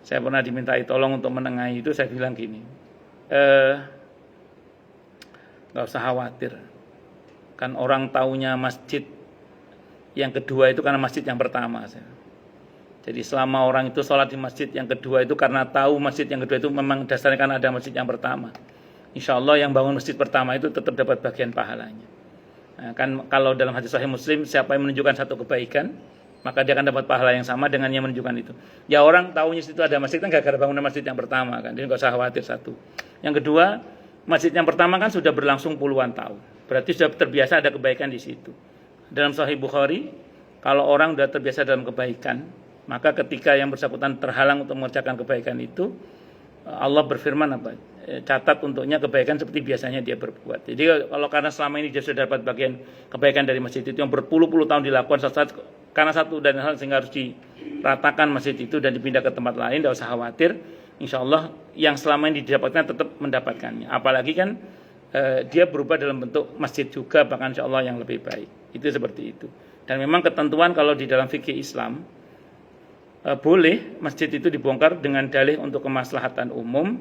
Saya pernah dimintai tolong untuk menengahi itu, saya bilang gini, nggak usah khawatir. Kan orang taunya masjid yang kedua itu karena masjid yang pertama. Jadi selama orang itu sholat di masjid yang kedua itu karena tahu masjid yang kedua itu memang dasarnya kan ada masjid yang pertama. Insya Allah yang bangun masjid pertama itu tetap dapat bagian pahalanya. Nah, kan kalau dalam hadis Sahih Muslim, siapa yang menunjukkan satu kebaikan, maka dia akan dapat pahala yang sama dengan yang menunjukkan itu. Ya orang tahunya situ ada masjid kan gara-gara bangunan masjid yang pertama kan, jadi nggak usah khawatir satu. Yang kedua, masjid yang pertama kan sudah berlangsung puluhan tahun, berarti sudah terbiasa ada kebaikan di situ. Dalam Sahih Bukhari, kalau orang sudah terbiasa dalam kebaikan, maka ketika yang bersangkutan terhalang untuk mengerjakan kebaikan itu, Allah berfirman apa? Catat untuknya kebaikan seperti biasanya dia berbuat. Jadi kalau karena selama ini dia sudah dapat bagian kebaikan dari masjid itu yang berpuluh-puluh tahun dilakukan, karena satu dan hal sehingga harus diratakan masjid itu dan dipindah ke tempat lain, tidak usah khawatir. Insya Allah yang selama ini didapatkan tetap mendapatkannya. Apalagi kan dia berubah dalam bentuk masjid juga, bahkan insya Allah yang lebih baik. Itu seperti itu. Dan memang ketentuan kalau di dalam fikih Islam, boleh masjid itu dibongkar dengan dalih untuk kemaslahatan umum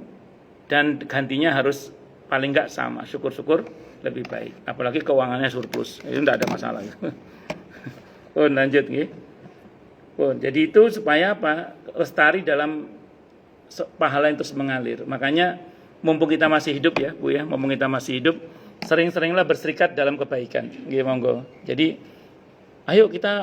dan gantinya harus paling enggak sama, syukur-syukur lebih baik. Apalagi keuangannya surplus, itu tidak ada masalah. Lanjut nggih. Jadi itu supaya apa? Lestari dalam pahala yang terus mengalir. Makanya mumpung kita masih hidup ya, Bu ya, mumpung kita masih hidup, sering-seringlah berserikat dalam kebaikan. Nggih monggo. Jadi ayo kita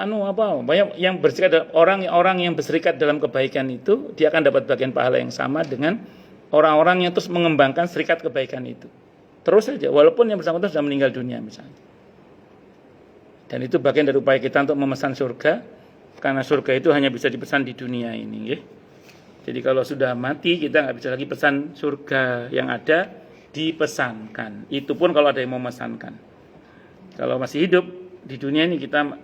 banyak yang berserikat, orang yang berserikat dalam kebaikan itu dia akan dapat bagian pahala yang sama dengan orang-orang yang terus mengembangkan serikat kebaikan itu. Terus saja walaupun yang bersangkutan sudah meninggal dunia misalnya. Dan itu bagian dari upaya kita untuk memesan surga, karena surga itu hanya bisa dipesan di dunia ini, ya. Jadi kalau sudah mati kita nggak bisa lagi pesan surga, yang ada dipesankan. Itu pun kalau ada yang memesankan. Kalau masih hidup di dunia ini kita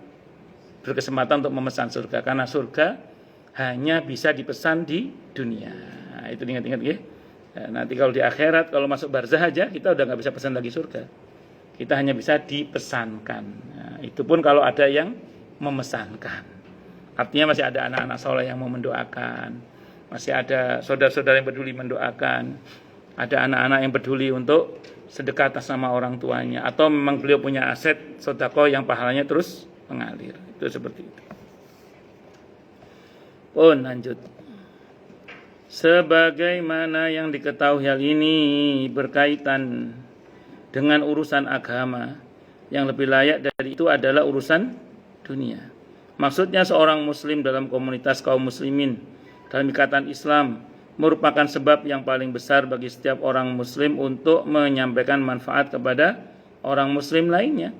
berkesempatan untuk memesan surga, karena surga hanya bisa dipesan di dunia. Nah, itu ingat-ingat ya. Nanti kalau di akhirat, kalau masuk barzah aja kita udah nggak bisa pesan lagi surga. Kita hanya bisa dipesankan. Nah, itu pun kalau ada yang memesankan. Artinya masih ada anak-anak soleh yang mau mendoakan, masih ada saudara-saudara yang peduli mendoakan, ada anak-anak yang peduli untuk sedekah atas nama orang tuanya, atau memang beliau punya aset sedekah yang pahalanya terus mengalir. Itu seperti itu. Lanjut. Sebagaimana yang diketahui hal ini berkaitan dengan urusan agama, yang lebih layak dari itu adalah urusan dunia. Maksudnya seorang muslim dalam komunitas kaum muslimin dalam ikatan Islam merupakan sebab yang paling besar bagi setiap orang muslim untuk menyampaikan manfaat kepada orang muslim lainnya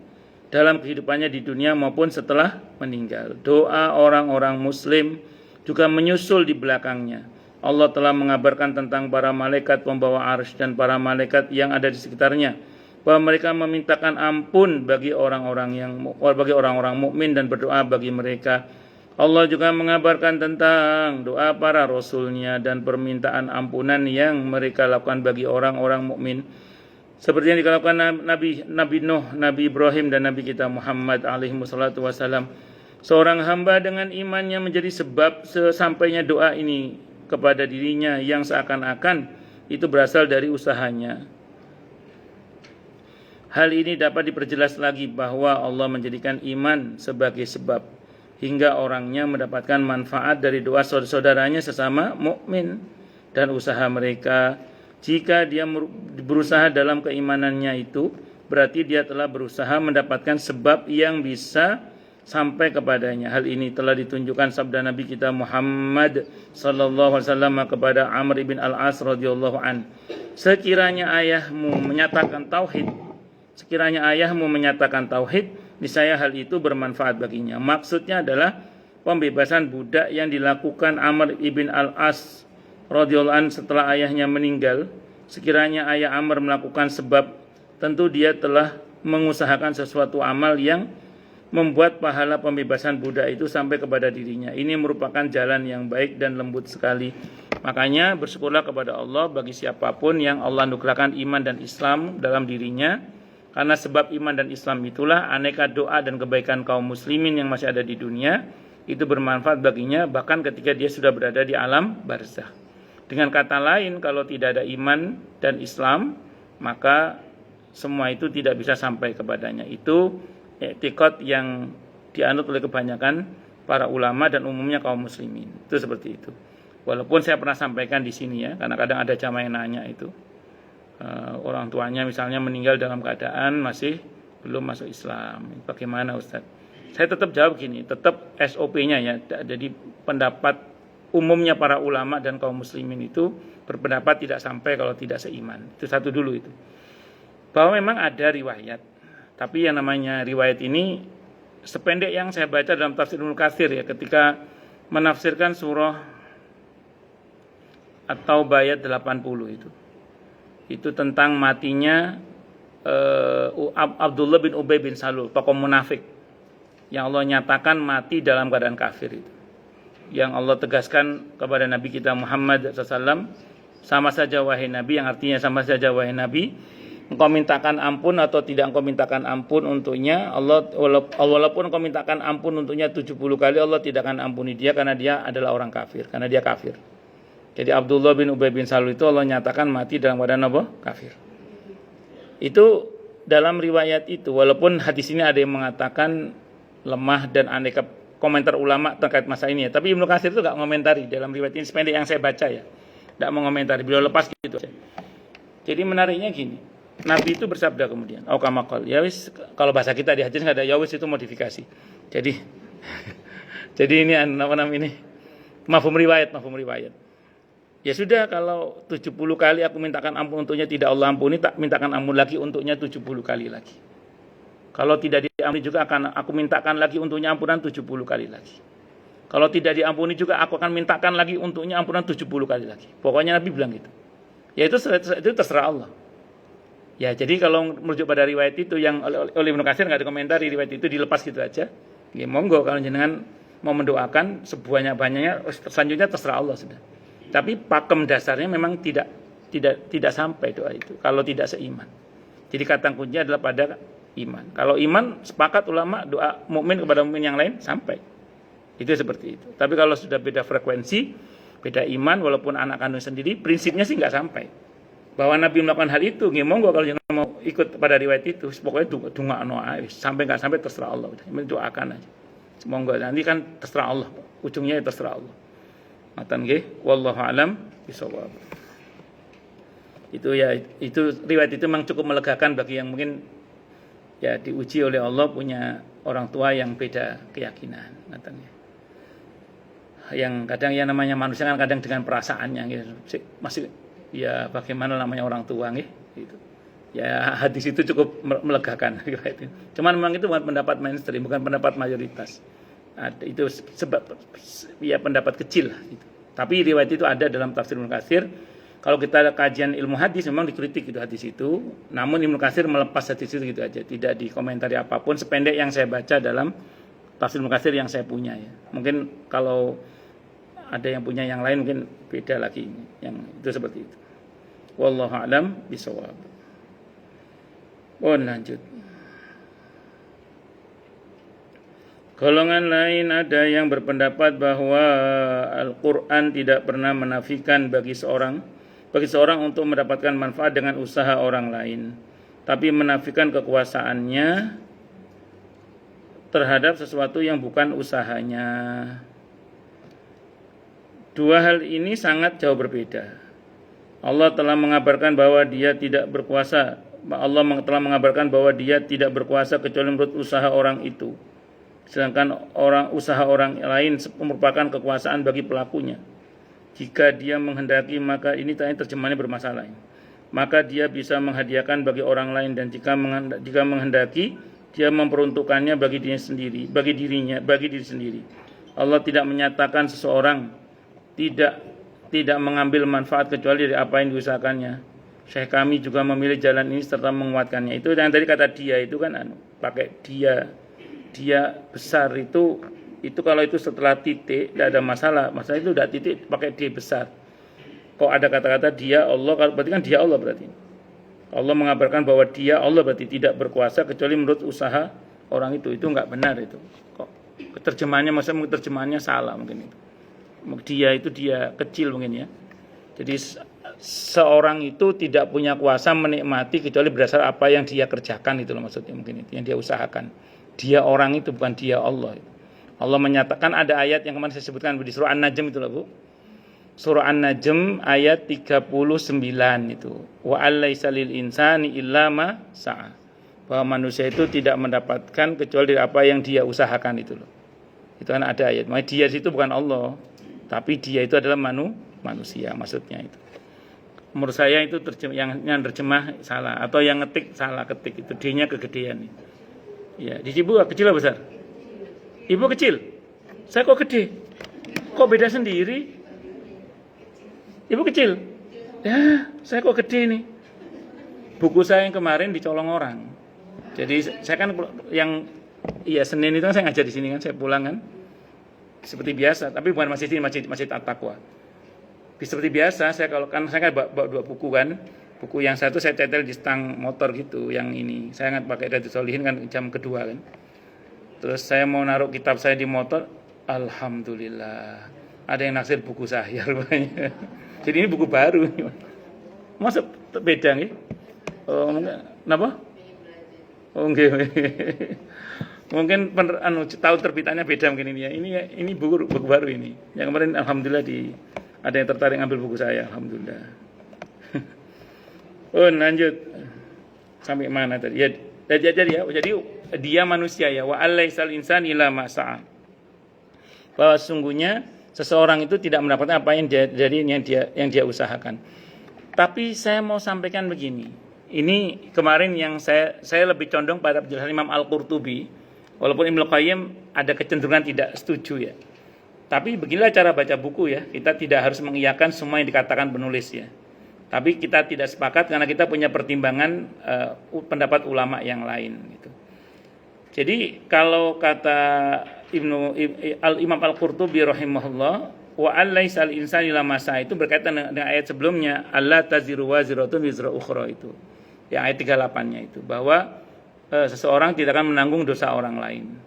dalam kehidupannya di dunia maupun setelah meninggal. Doa orang-orang muslim juga menyusul di belakangnya. Allah telah mengabarkan tentang para malaikat pembawa arsy dan para malaikat yang ada di sekitarnya, bahwa mereka memintakan ampun bagi orang-orang mukmin dan berdoa bagi mereka. Allah juga mengabarkan tentang doa para rasulnya dan permintaan ampunan yang mereka lakukan bagi orang-orang mukmin, seperti yang dilakukan Nabi Nuh, Nabi Ibrahim, dan Nabi kita Muhammad alaihi wassalatu wassalam. Seorang hamba dengan imannya menjadi sebab sesampainya doa ini kepada dirinya yang seakan-akan itu berasal dari usahanya. Hal ini dapat diperjelas lagi bahwa Allah menjadikan iman sebagai sebab hingga orangnya mendapatkan manfaat dari doa saudaranya sesama mukmin dan usaha mereka. Jika dia berusaha dalam keimanannya itu, berarti dia telah berusaha mendapatkan sebab yang bisa sampai kepadanya. Hal ini telah ditunjukkan sabda Nabi kita Muhammad sallallahu alaihi wasallam kepada Amr bin Al-As radhiyallahu an. Sekiranya ayahmu menyatakan tauhid, niscaya hal itu bermanfaat baginya. Maksudnya adalah pembebasan budak yang dilakukan Amr ibn Al-As radhiyallahu an setelah ayahnya meninggal, sekiranya ayah Amr melakukan sebab, tentu dia telah mengusahakan sesuatu amal yang membuat pahala pembebasan budak itu sampai kepada dirinya. Ini merupakan jalan yang baik dan lembut sekali. Makanya bersyukurlah kepada Allah bagi siapapun yang Allah anugerahkan iman dan Islam dalam dirinya. Karena sebab iman dan Islam itulah aneka doa dan kebaikan kaum muslimin yang masih ada di dunia itu bermanfaat baginya bahkan ketika dia sudah berada di alam barzakh. Dengan kata lain, kalau tidak ada iman dan Islam, maka semua itu tidak bisa sampai kepadanya. Itu i'tiqad yang dianut oleh kebanyakan para ulama dan umumnya kaum muslimin. Itu seperti itu. Walaupun saya pernah sampaikan di sini ya, karena kadang ada jamaah yang nanya itu. Orang tuanya misalnya meninggal dalam keadaan masih belum masuk Islam. Bagaimana Ustaz? Saya tetap jawab gini, tetap SOP-nya ya. Jadi pendapat umumnya para ulama dan kaum muslimin itu berpendapat tidak sampai kalau tidak seiman. Itu satu dulu itu. Bahwa memang ada riwayat. Tapi yang namanya riwayat ini sependek yang saya baca dalam tafsir Ibnu Katsir ya, ketika menafsirkan surah At-Taubah ayat 80 itu. Itu tentang matinya Abdullah bin Ubay bin Salul, tokoh munafik yang Allah nyatakan mati dalam keadaan kafir itu. Yang Allah tegaskan kepada Nabi kita Muhammad SAW, sama saja wahai Nabi, yang artinya sama saja wahai Nabi, engkau mintakan ampun atau tidak engkau mintakan ampun untuknya, Allah walaupun engkau mintakan ampun untuknya 70 kali, Allah tidak akan ampuni dia karena dia adalah orang kafir, karena dia kafir. Jadi Abdullah bin Ubay bin Salul itu Allah nyatakan mati dalam keadaan apa? Kafir. Itu dalam riwayat itu, walaupun hadis ini ada yang mengatakan lemah dan aneka komentar ulama terkait masalah ini ya. Tapi Ibnu Katsir itu enggak ngomentari dalam riwayat ini, sependek yang saya baca ya. Enggak mau ngomentari, beliau lepas gitu aja. Jadi menariknya gini, Nabi itu bersabda kemudian, "Au kama qol." Ya wis, kalau bahasa kita di hadis enggak ada ya wis, itu modifikasi. Jadi jadi ini apa namanya ini? Mafhum riwayat. Ya sudah, kalau 70 kali aku mintakan ampun untuknya tidak Allah ampuni, tak mintakan ampun lagi untuknya 70 kali lagi. Kalau tidak diampuni juga akan aku mintakan lagi untuknya ampunan 70 kali lagi. Kalau tidak diampuni juga aku akan mintakan lagi untuknya ampunan 70 kali lagi. Pokoknya Nabi bilang gitu. Ya itu terserah Allah. Ya jadi kalau merujuk pada riwayat itu yang oleh Ibnu Katsir enggak ada komentar, riwayat itu dilepas gitu aja. Ya monggo kalau jenengan mau mendoakan sebanyak-banyaknya, selanjutnya terserah Allah sudah. Tapi pakem dasarnya memang tidak sampai doa itu kalau tidak seiman. Jadi kata kuncinya adalah pada iman. Kalau iman, sepakat ulama doa mukmin kepada mukmin yang lain sampai. Itu seperti itu. Tapi kalau sudah beda frekuensi, beda iman, walaupun anak kandung sendiri, prinsipnya sih nggak sampai. Bahwa Nabi melakukan hal itu, monggo kalau jangan mau ikut pada riwayat itu, pokoknya dunga sampai nggak sampai terserah Allah. Mendoakan aja. Monggo nanti kan terserah Allah, ujungnya terserah Allah. Matan nggih, wallahu alam bisawab. Itu riwayat itu memang cukup melegakan bagi yang mungkin ya diuji oleh Allah punya orang tua yang beda keyakinan, katanya. Yang kadang ya namanya manusia kan kadang dengan perasaannya gitu. Masih ya bagaimana namanya orang tua gitu. Ya hadis itu cukup melegakan gitu. Cuman memang itu bukan pendapat mainstream, bukan pendapat mayoritas. Itu sebab ya pendapat kecil gitu. Tapi riwayat itu ada dalam tafsir Ibnu Katsir. Kalau kita kajian ilmu hadis memang dikritik itu hadis itu, namun Ibnu Katsir melepas hadis itu gitu aja, tidak dikomentari apapun sependek yang saya baca dalam tafsir Ibnu Katsir yang saya punya ya. Mungkin kalau ada yang punya yang lain mungkin beda lagi yang itu seperti itu. Wallahu a'lam bishawab. Lanjut. Golongan lain ada yang berpendapat bahwa Al-Quran tidak pernah menafikan bagi seorang untuk mendapatkan manfaat dengan usaha orang lain, tapi menafikan kekuasaannya terhadap sesuatu yang bukan usahanya. Dua hal ini sangat jauh berbeda. Allah telah mengabarkan bahwa Dia tidak berkuasa. Allah telah mengabarkan bahwa Dia tidak berkuasa kecuali menurut usaha orang itu. Sedangkan usaha orang lain merupakan kekuasaan bagi pelakunya. Jika dia menghendaki, maka ini terjemahannya bermasalah. Maka dia bisa menghadiahkan bagi orang lain, dan jika menghendaki, dia memperuntukkannya bagi diri sendiri. Allah tidak menyatakan seseorang tidak tidak mengambil manfaat kecuali dari apa yang diusahakannya. Syekh kami juga memilih jalan ini serta menguatkannya. Itu yang tadi kata dia itu kan pakai dia besar itu kalau itu setelah titik tidak ada masalah. Masalah itu udah titik pakai dia besar. Kok ada kata-kata dia Allah, berarti kan dia Allah berarti. Allah mengabarkan bahwa dia Allah berarti tidak berkuasa kecuali menurut usaha orang itu enggak benar itu. Kok terjemahannya maksudnya terjemahannya salah mungkin itu. Dia itu dia kecil mungkin ya. Jadi seorang itu tidak punya kuasa menikmati kecuali berdasar apa yang dia kerjakan itu loh maksudnya mungkin itu yang dia usahakan. Dia orang itu bukan dia Allah. Allah menyatakan ada ayat yang kemarin saya sebutkan di surah An-Najm itu loh Bu. Surah An-Najm ayat 39 itu. Wa allaisa lil insani illa ma sa'a. Bahwa manusia itu tidak mendapatkan kecuali dari apa yang dia usahakan itu loh. Itu kan ada ayat. Makanya dia itu bukan Allah, tapi dia itu adalah manusia maksudnya itu. Menurut saya itu yang terjemah salah atau yang ngetik salah ketik itu D-nya kegedean. Ya, di Ibu kecil atau besar? Ibu kecil. Saya kok gede? Kok beda sendiri? Ibu kecil. Ya, saya kok gede nih. Buku saya yang kemarin dicolong orang. Jadi saya kan yang Senin itu kan saya ngajar di sini kan, saya pulang kan. Seperti biasa, tapi bukan masjid ini, masjid At-Taqwa. Seperti biasa, saya kan bawa 2 buku kan. Buku yang satu saya cetel di stang motor gitu, yang ini. Saya nggak pakai Riyadhus Shalihin kan jam kedua kan. Terus saya mau naruh kitab saya di motor, alhamdulillah. Ada yang naksir buku saya rupanya. Jadi ini buku baru. Masa beda nih? Oh, kenapa? Oh, enggak. Mungkin tahu terbitannya beda mungkin ini ya. Ini buku baru ini. Yang kemarin alhamdulillah ada yang tertarik ngambil buku saya, alhamdulillah. Oh, lanjut. Sampai mana tadi? Ya, jadi dia manusia ya. Wa allaisal insani illa ma sa'a. Bahwa sungguhnya seseorang itu tidak mendapatkan apa yang dia usahakan. Tapi saya mau sampaikan begini. Ini kemarin yang saya lebih condong pada penjelasan Imam Al-Qurtubi. Walaupun Ibnu Qayyim ada kecenderungan tidak setuju ya. Tapi beginilah cara baca buku ya. Kita tidak harus mengiyakan semua yang dikatakan penulis ya. Tapi kita tidak sepakat karena kita punya pertimbangan pendapat ulama yang lain gitu. Jadi kalau kata Imam Al-Qurtubi rahimahullah, wa allaisal insani illa ma sa'a, itu berkaitan dengan ayat sebelumnya, alla taziru waziratun wizra ukhra itu. Yang ayat 38-nya itu bahwa seseorang tidak akan menanggung dosa orang lain.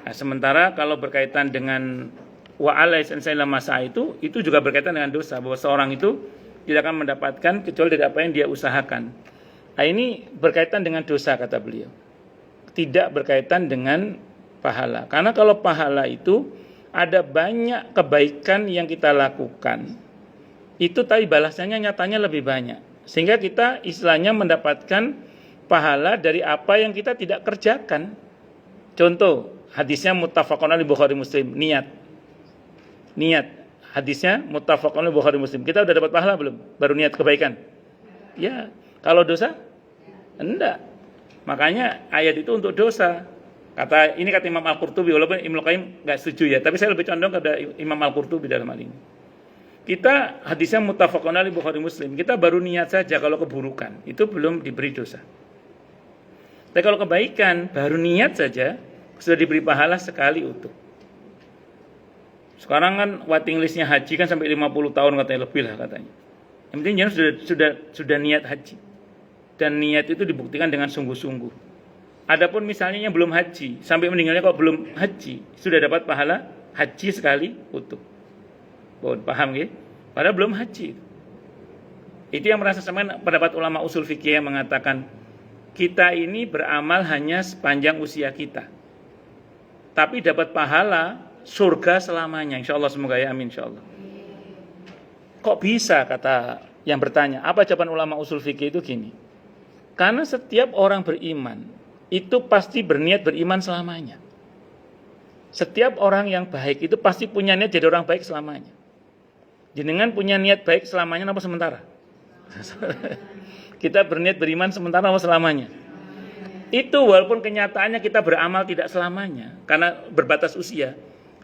Nah, sementara kalau berkaitan dengan wa allaisal insani illa ma sa'a itu juga berkaitan dengan dosa, bahwa seorang itu tidak akan mendapatkan kecuali dari apa yang dia usahakan. Nah, ini berkaitan dengan dosa kata beliau. Tidak berkaitan dengan pahala. Karena kalau pahala itu ada banyak kebaikan yang kita lakukan. Itu tapi balasannya nyatanya lebih banyak. Sehingga kita istilahnya mendapatkan pahala dari apa yang kita tidak kerjakan. Contoh, hadisnya muttafaqun alaihi Bukhari Muslim, niat. Hadisnya muttafaqun alaihi Bukhari Muslim. Kita udah dapat pahala belum? Baru niat kebaikan. Ya, kalau dosa? Enggak. Makanya ayat itu untuk dosa. Kata Imam Al-Qurtubi, walaupun Ibnu Qayyim enggak setuju ya, tapi saya lebih condong kepada Imam Al-Qurtubi dalam hal ini. Kita hadisnya muttafaqun alaihi Bukhari Muslim, kita baru niat saja kalau keburukan, itu belum diberi dosa. Tapi kalau kebaikan, baru niat saja sudah diberi pahala sekali utuh. Sekarang kan waiting listnya haji kan sampai 50 tahun katanya, lebih lah katanya. Yang penting jangan sudah niat haji. Dan niat itu dibuktikan dengan sungguh-sungguh. Adapun misalnya yang belum haji, sampai meninggalnya kok belum haji, sudah dapat pahala haji sekali utuh. Paham ya? Padahal belum haji. Itu yang merasa sama pendapat ulama usul fikih yang mengatakan kita ini beramal hanya sepanjang usia kita. Tapi dapat pahala surga selamanya. Insyaallah, semoga ya, amin insyaallah. Kok bisa kata yang bertanya? Apa jawaban ulama usul fikih itu gini? Karena setiap orang beriman itu pasti berniat beriman selamanya. Setiap orang yang baik itu pasti punya niat jadi orang baik selamanya. Jenengan punya niat baik selamanya apa sementara? Kita berniat beriman sementara apa selamanya? Itu walaupun kenyataannya kita beramal tidak selamanya karena berbatas usia.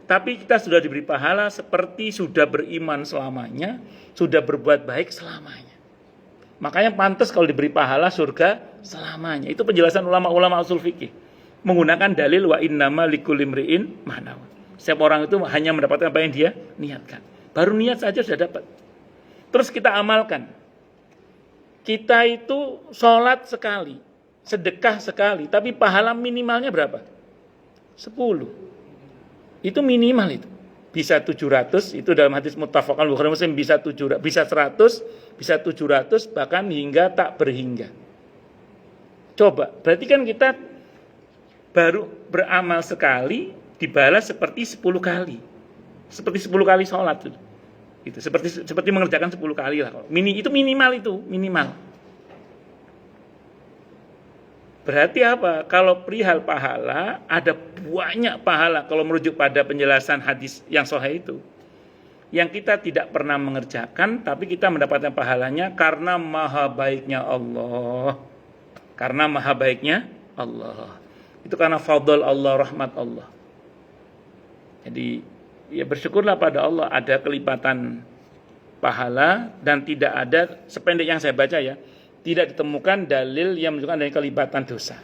Tapi kita sudah diberi pahala seperti sudah beriman selamanya, sudah berbuat baik selamanya. Makanya pantas kalau diberi pahala surga selamanya. Itu penjelasan ulama-ulama usul fikih. Menggunakan dalil wa innama likulli imri'in ma nawa. Setiap orang itu hanya mendapatkan apa yang dia niatkan. Baru niat saja sudah dapat. Terus kita amalkan. Kita itu sholat sekali, sedekah sekali, tapi pahala minimalnya berapa? 10. Itu minimal itu. Bisa 700, itu dalam hadis muttafaq al-Bukhari Muslim, bisa 700, bisa 100, bisa 700, bahkan hingga tak berhingga. Coba, berarti kan kita baru beramal sekali dibalas seperti 10 kali. Seperti 10 kali sholat itu. Itu seperti mengerjakan 10 kali lah. Itu minimal. Berarti apa? Kalau perihal pahala, ada banyak pahala kalau merujuk pada penjelasan hadis yang sahih itu. Yang kita tidak pernah mengerjakan, tapi kita mendapatkan pahalanya karena maha baiknya Allah. Karena maha baiknya Allah. Itu karena fadl Allah, rahmat Allah. Jadi, ya bersyukurlah pada Allah ada kelipatan pahala dan tidak ada, sependek yang saya baca ya, tidak ditemukan dalil yang menunjukkan adanya kelibatan dosa.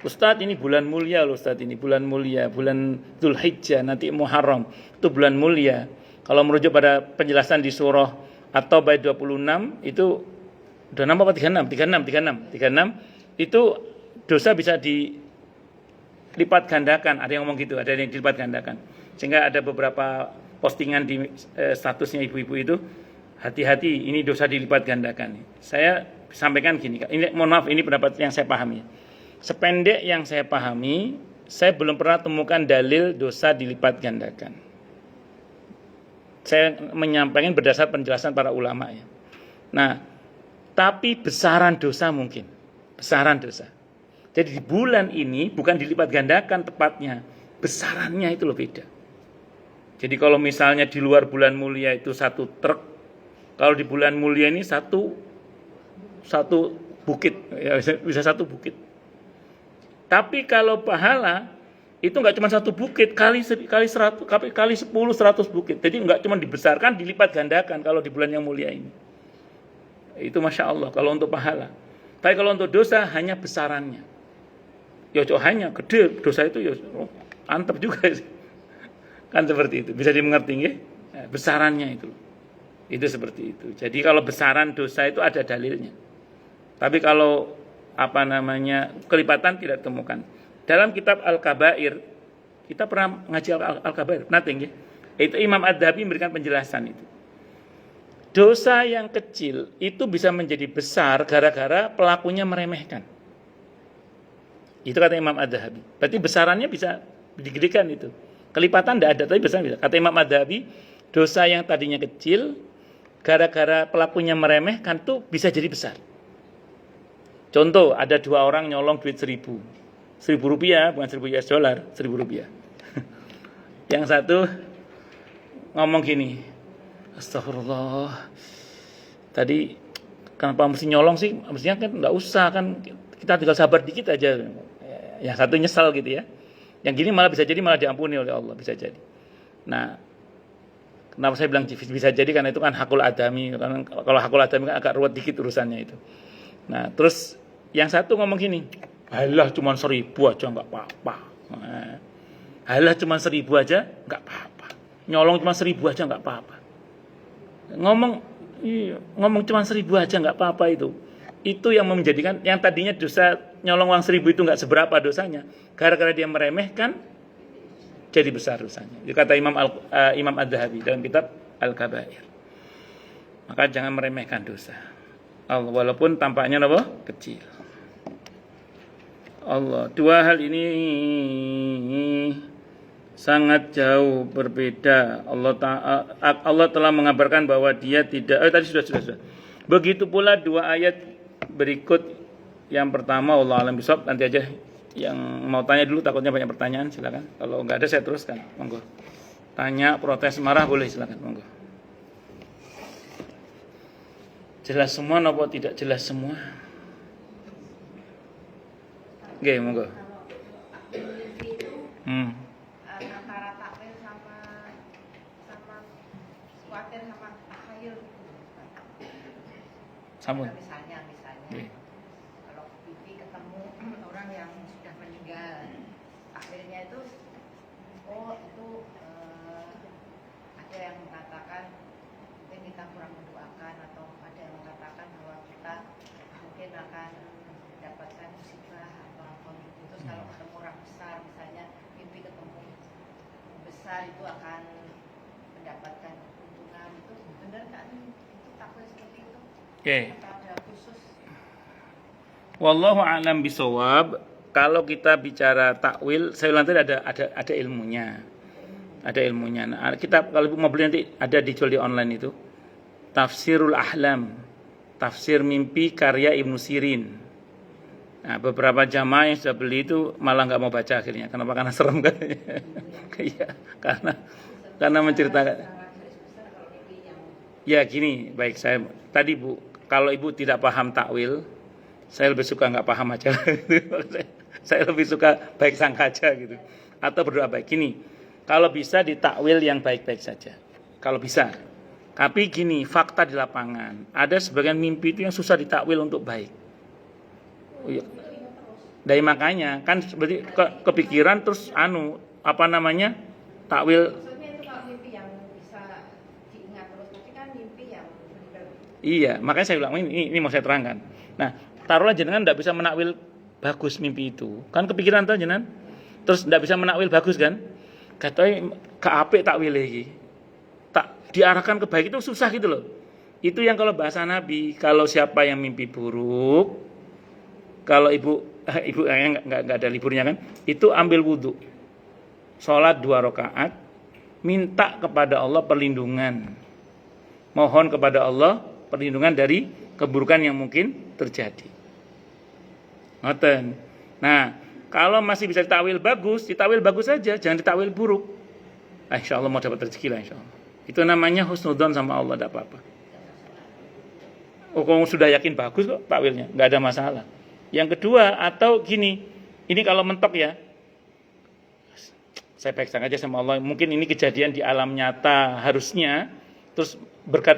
Ustadz, ini bulan mulia loh Ustadz, ini bulan mulia, bulan Dzulhijjah, nanti Muharram, itu bulan mulia. Kalau merujuk pada penjelasan di surah At-Taubah 26, itu 26 apa 36, itu dosa bisa dilipat gandakan, ada yang ngomong gitu, ada yang dilipat gandakan. Sehingga ada beberapa postingan di statusnya ibu-ibu itu, hati-hati, ini dosa dilipat gandakan. Saya sampaikan gini, ini mohon maaf, ini pendapat yang saya pahami. Sependek yang saya pahami, saya belum pernah temukan dalil dosa dilipat gandakan. Saya menyampaikan berdasar penjelasan para ulama ya. Nah, tapi besaran dosa mungkin, besaran dosa. Jadi di bulan ini bukan dilipat gandakan tepatnya, besarannya itu loh beda. Jadi kalau misalnya di luar bulan mulia itu 1 truk, kalau di bulan mulia ini satu bukit, ya bisa 1 bukit. Tapi kalau pahala itu nggak cuma 1 bukit, kali 100, kali 10, 100 bukit. Jadi nggak cuma dibesarkan, dilipat gandakan kalau di bulan yang mulia ini. Itu masya Allah kalau untuk pahala. Tapi kalau untuk dosa hanya besarannya. Ya hanya gede dosa itu ya antep juga sih. Kan seperti itu, bisa dimengerti ya? Besarannya itu. Itu seperti itu. Jadi kalau besaran dosa itu ada dalilnya. Tapi kalau kelipatan tidak ditemukan. Dalam kitab Al-Kabair, kita pernah ngaji Al-Kabair, nothing ya. Itu Imam Ad-Dhahabi memberikan penjelasan itu. Dosa yang kecil itu bisa menjadi besar gara-gara pelakunya meremehkan. Itu kata Imam Ad-Dhahabi. Berarti besarannya bisa digedekan itu. Kelipatan tidak ada, tapi besar bisa. Kata Imam Ad-Dhahabi, dosa yang tadinya kecil gara-gara pelakunya meremehkan tuh bisa jadi besar. Contoh, ada 2 orang nyolong duit 1.000 rupiah, bukan 1.000 US dollar, 1.000 rupiah. Yang satu ngomong gini, astagfirullah, tadi kenapa mesti nyolong sih? Mestinya kan enggak usah, kan kita tinggal sabar dikit aja. Yang satu nyesal gitu ya. Yang gini malah bisa jadi malah diampuni oleh Allah, bisa jadi. Nah, kenapa saya bilang bisa jadi? Karena itu kan hakul adami. Kalau hakul adami kan agak ruwet dikit urusannya itu. Nah, terus yang satu ngomong gini, halah cuma 1.000 aja nggak apa-apa. Halah cuma 1.000 aja nggak apa-apa. Nyolong cuma 1.000 aja nggak apa-apa. Ngomong cuma 1.000 aja nggak apa-apa itu. Itu yang menjadikan yang tadinya dosa nyolong uang 1.000 itu nggak seberapa dosanya. Gara-gara dia meremehkan, jadi besar dosanya. Itu kata Imam Ad-Dhahabi dalam kitab Al-Kabair. Maka jangan meremehkan dosa. Walaupun tampaknya kecil. Allah, 2 hal ini sangat jauh berbeda. Allah telah mengabarkan bahwa dia tidak. Tadi sudah. Begitu pula 2 ayat berikut. Yang pertama, Allah alam bisawab. Nanti aja yang mau tanya dulu, takutnya banyak pertanyaan, silakan. Kalau nggak ada saya teruskan, monggo. Tanya, protes, marah boleh, silakan, monggo. Jelas semua atau tidak jelas semua? Oke, monggo. Antara Sampun. Misalnya, Nggih. kalau mimpi ketemu orang yang sudah meninggal, akhirnya itu, ada yang mengatakan mungkin kita kurang mendoakan, atau ada yang mengatakan bahwa kita mungkin akan mendapatkan musibah atau apa gitu. Terus kalau ketemu orang besar, misalnya mimpi ketemu besar itu akan mendapatkan keuntungan, itu benar kan? Itu takwil seperti itu? Oke. Atau ada khusus? Wallahu a'lam bisawab. Kalau kita bicara takwil, saya ulang tadi ada ilmunya. Ada ilmunya. Nah, kita kalau mau beli nanti ada dijual di online itu. Tafsirul Ahlam. Tafsir mimpi karya Ibnu Sirin. Nah, beberapa jamaah yang sudah beli itu malah nggak mau baca akhirnya. Kenapa? Karena serem kan? Iya, karena menceritakan. Ya gini, baik saya tadi Bu, kalau Ibu tidak paham takwil, saya lebih suka nggak paham aja. Saya lebih suka baik sangka aja gitu. Atau berdoa baik. Gini, kalau bisa ditakwil yang baik-baik saja. Kalau bisa. Tapi gini, fakta di lapangan. Ada sebagian mimpi itu yang susah ditakwil untuk baik. Oh, iya. Dari makanya kan seperti kepikiran terus takwil. Maksudnya itu kalau mimpi yang bisa diingat terus, tapi kan mimpi yang Iya, makanya saya bilang ini mau saya terangkan. Nah, taruhlah jenengan tidak bisa menakwil bagus mimpi itu. Kan kepikiran tuh jenengan. Terus tidak bisa menakwil bagus kan? Katanya ke apik takwil iki. Tak diarahkan ke baik itu susah gitu loh. Itu yang kalau bahasa Nabi, kalau siapa yang mimpi buruk, kalau ibu nggak ada liburnya kan, itu ambil wudhu, sholat 2 rakaat, minta kepada Allah perlindungan, mohon kepada Allah perlindungan dari keburukan yang mungkin terjadi. Ngoten. Nah, kalau masih bisa ditakwil bagus saja, jangan ditakwil buruk. Insyaallah mau dapat rezeki lah insyaallah. Itu namanya husnudzon sama Allah, tidak apa-apa. Kalau sudah yakin bagus kok takwilnya, nggak ada masalah. Yang kedua, atau gini, ini kalau mentok ya, saya baik aja sama Allah. Mungkin ini kejadian di alam nyata harusnya, terus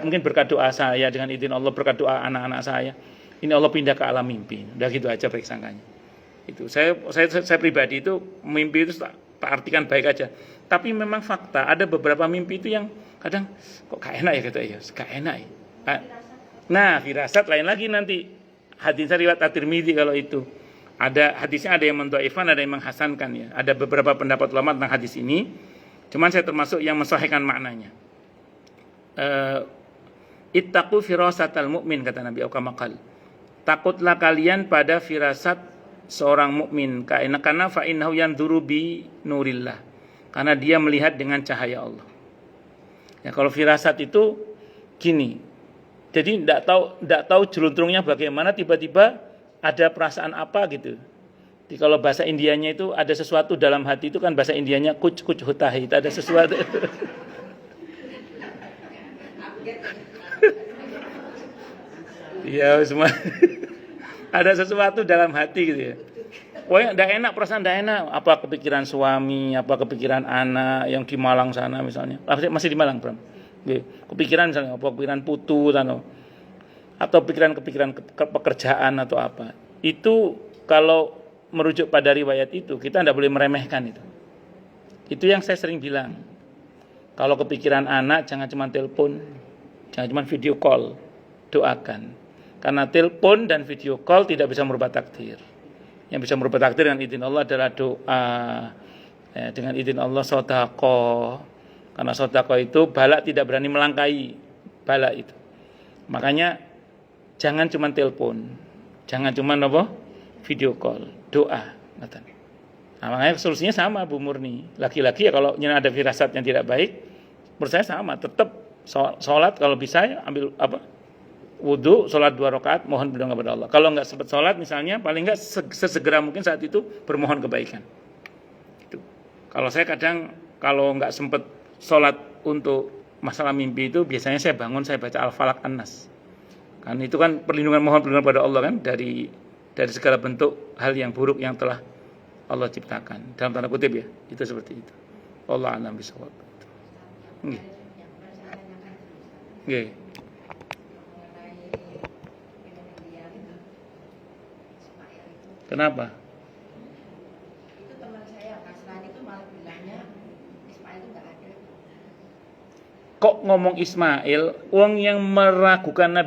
mungkin berkat doa saya dengan izin Allah, berkat doa anak-anak saya. Ini Allah pindah ke alam mimpi. Udah gitu aja baik sangkanya. Itu saya pribadi itu mimpi itu tak artikan baik aja. Tapi memang fakta ada beberapa mimpi itu yang kadang kok gak enak ya kata ya, gak enak ya. Nah, firasat lain lagi nanti. Hadisnya riwayat At-Tirmidzi kalau itu. Ada hadisnya, ada yang mendhaifkan, ada yang menghasankan ya. Ada beberapa pendapat ulama tentang hadis ini. Cuman saya termasuk yang mensahihkan maknanya. Ittaqu firasatal mu'min kata Nabi Muhammad. Takutlah kalian pada firasat seorang mukmin karena fa innahu yanzuru bi nurillah. Karena dia melihat dengan cahaya Allah. Ya kalau firasat itu gini. Jadi enggak tahu jeluntrungnya bagaimana, tiba-tiba ada perasaan apa gitu. Jadi kalau bahasa Indianya itu ada sesuatu dalam hati itu kan bahasa Indianya kuch hutahi, itu ada sesuatu. Iya semua. Ada sesuatu dalam hati gitu ya. Pokoknya enggak enak, perasaan enggak enak. Apa kepikiran suami, apa kepikiran anak yang di Malang sana misalnya. Masih di Malang, Bram. Kepikiran misalnya apa kepikiran putus atau kepikiran pekerjaan atau apa. Itu kalau merujuk pada riwayat itu, kita tidak boleh meremehkan itu. Itu yang saya sering bilang. Kalau kepikiran anak jangan cuma telepon, jangan cuma video call, doakan. Karena telepon dan video call tidak bisa merubah takdir. Yang bisa merubah takdir dengan izin Allah adalah doa. Ya, dengan izin Allah sedekah. Karena sedekah itu bala tidak berani melangkahi bala itu. Makanya jangan cuma telepon, jangan cuma video call, doa. Nah, makanya solusinya sama Bu Murni. Laki-laki ya kalau ada firasat yang tidak baik, menurut saya sama. Tetap sholat kalau bisa ya ambil wudu, sholat 2 rakaat, mohon berdoa kepada Allah. Kalau nggak sempat sholat misalnya, paling nggak sesegera mungkin saat itu bermohon kebaikan. Itu. Kalau saya kadang kalau nggak sempat sholat untuk masalah mimpi itu, biasanya saya bangun saya baca Al-Falaq An-Nas. Kan itu kan mohon perlindungan pada Allah kan dari segala bentuk hal yang buruk yang telah Allah ciptakan. Dalam tanda kutip ya, itu seperti itu. Allah a'lam bishawab. Nggih. Nggih. Kenapa? Itu teman saya Kaslan itu malah bilangnya Ismail itu nggak ada. Kok ngomong Ismail? Wong yang meragukan Nabi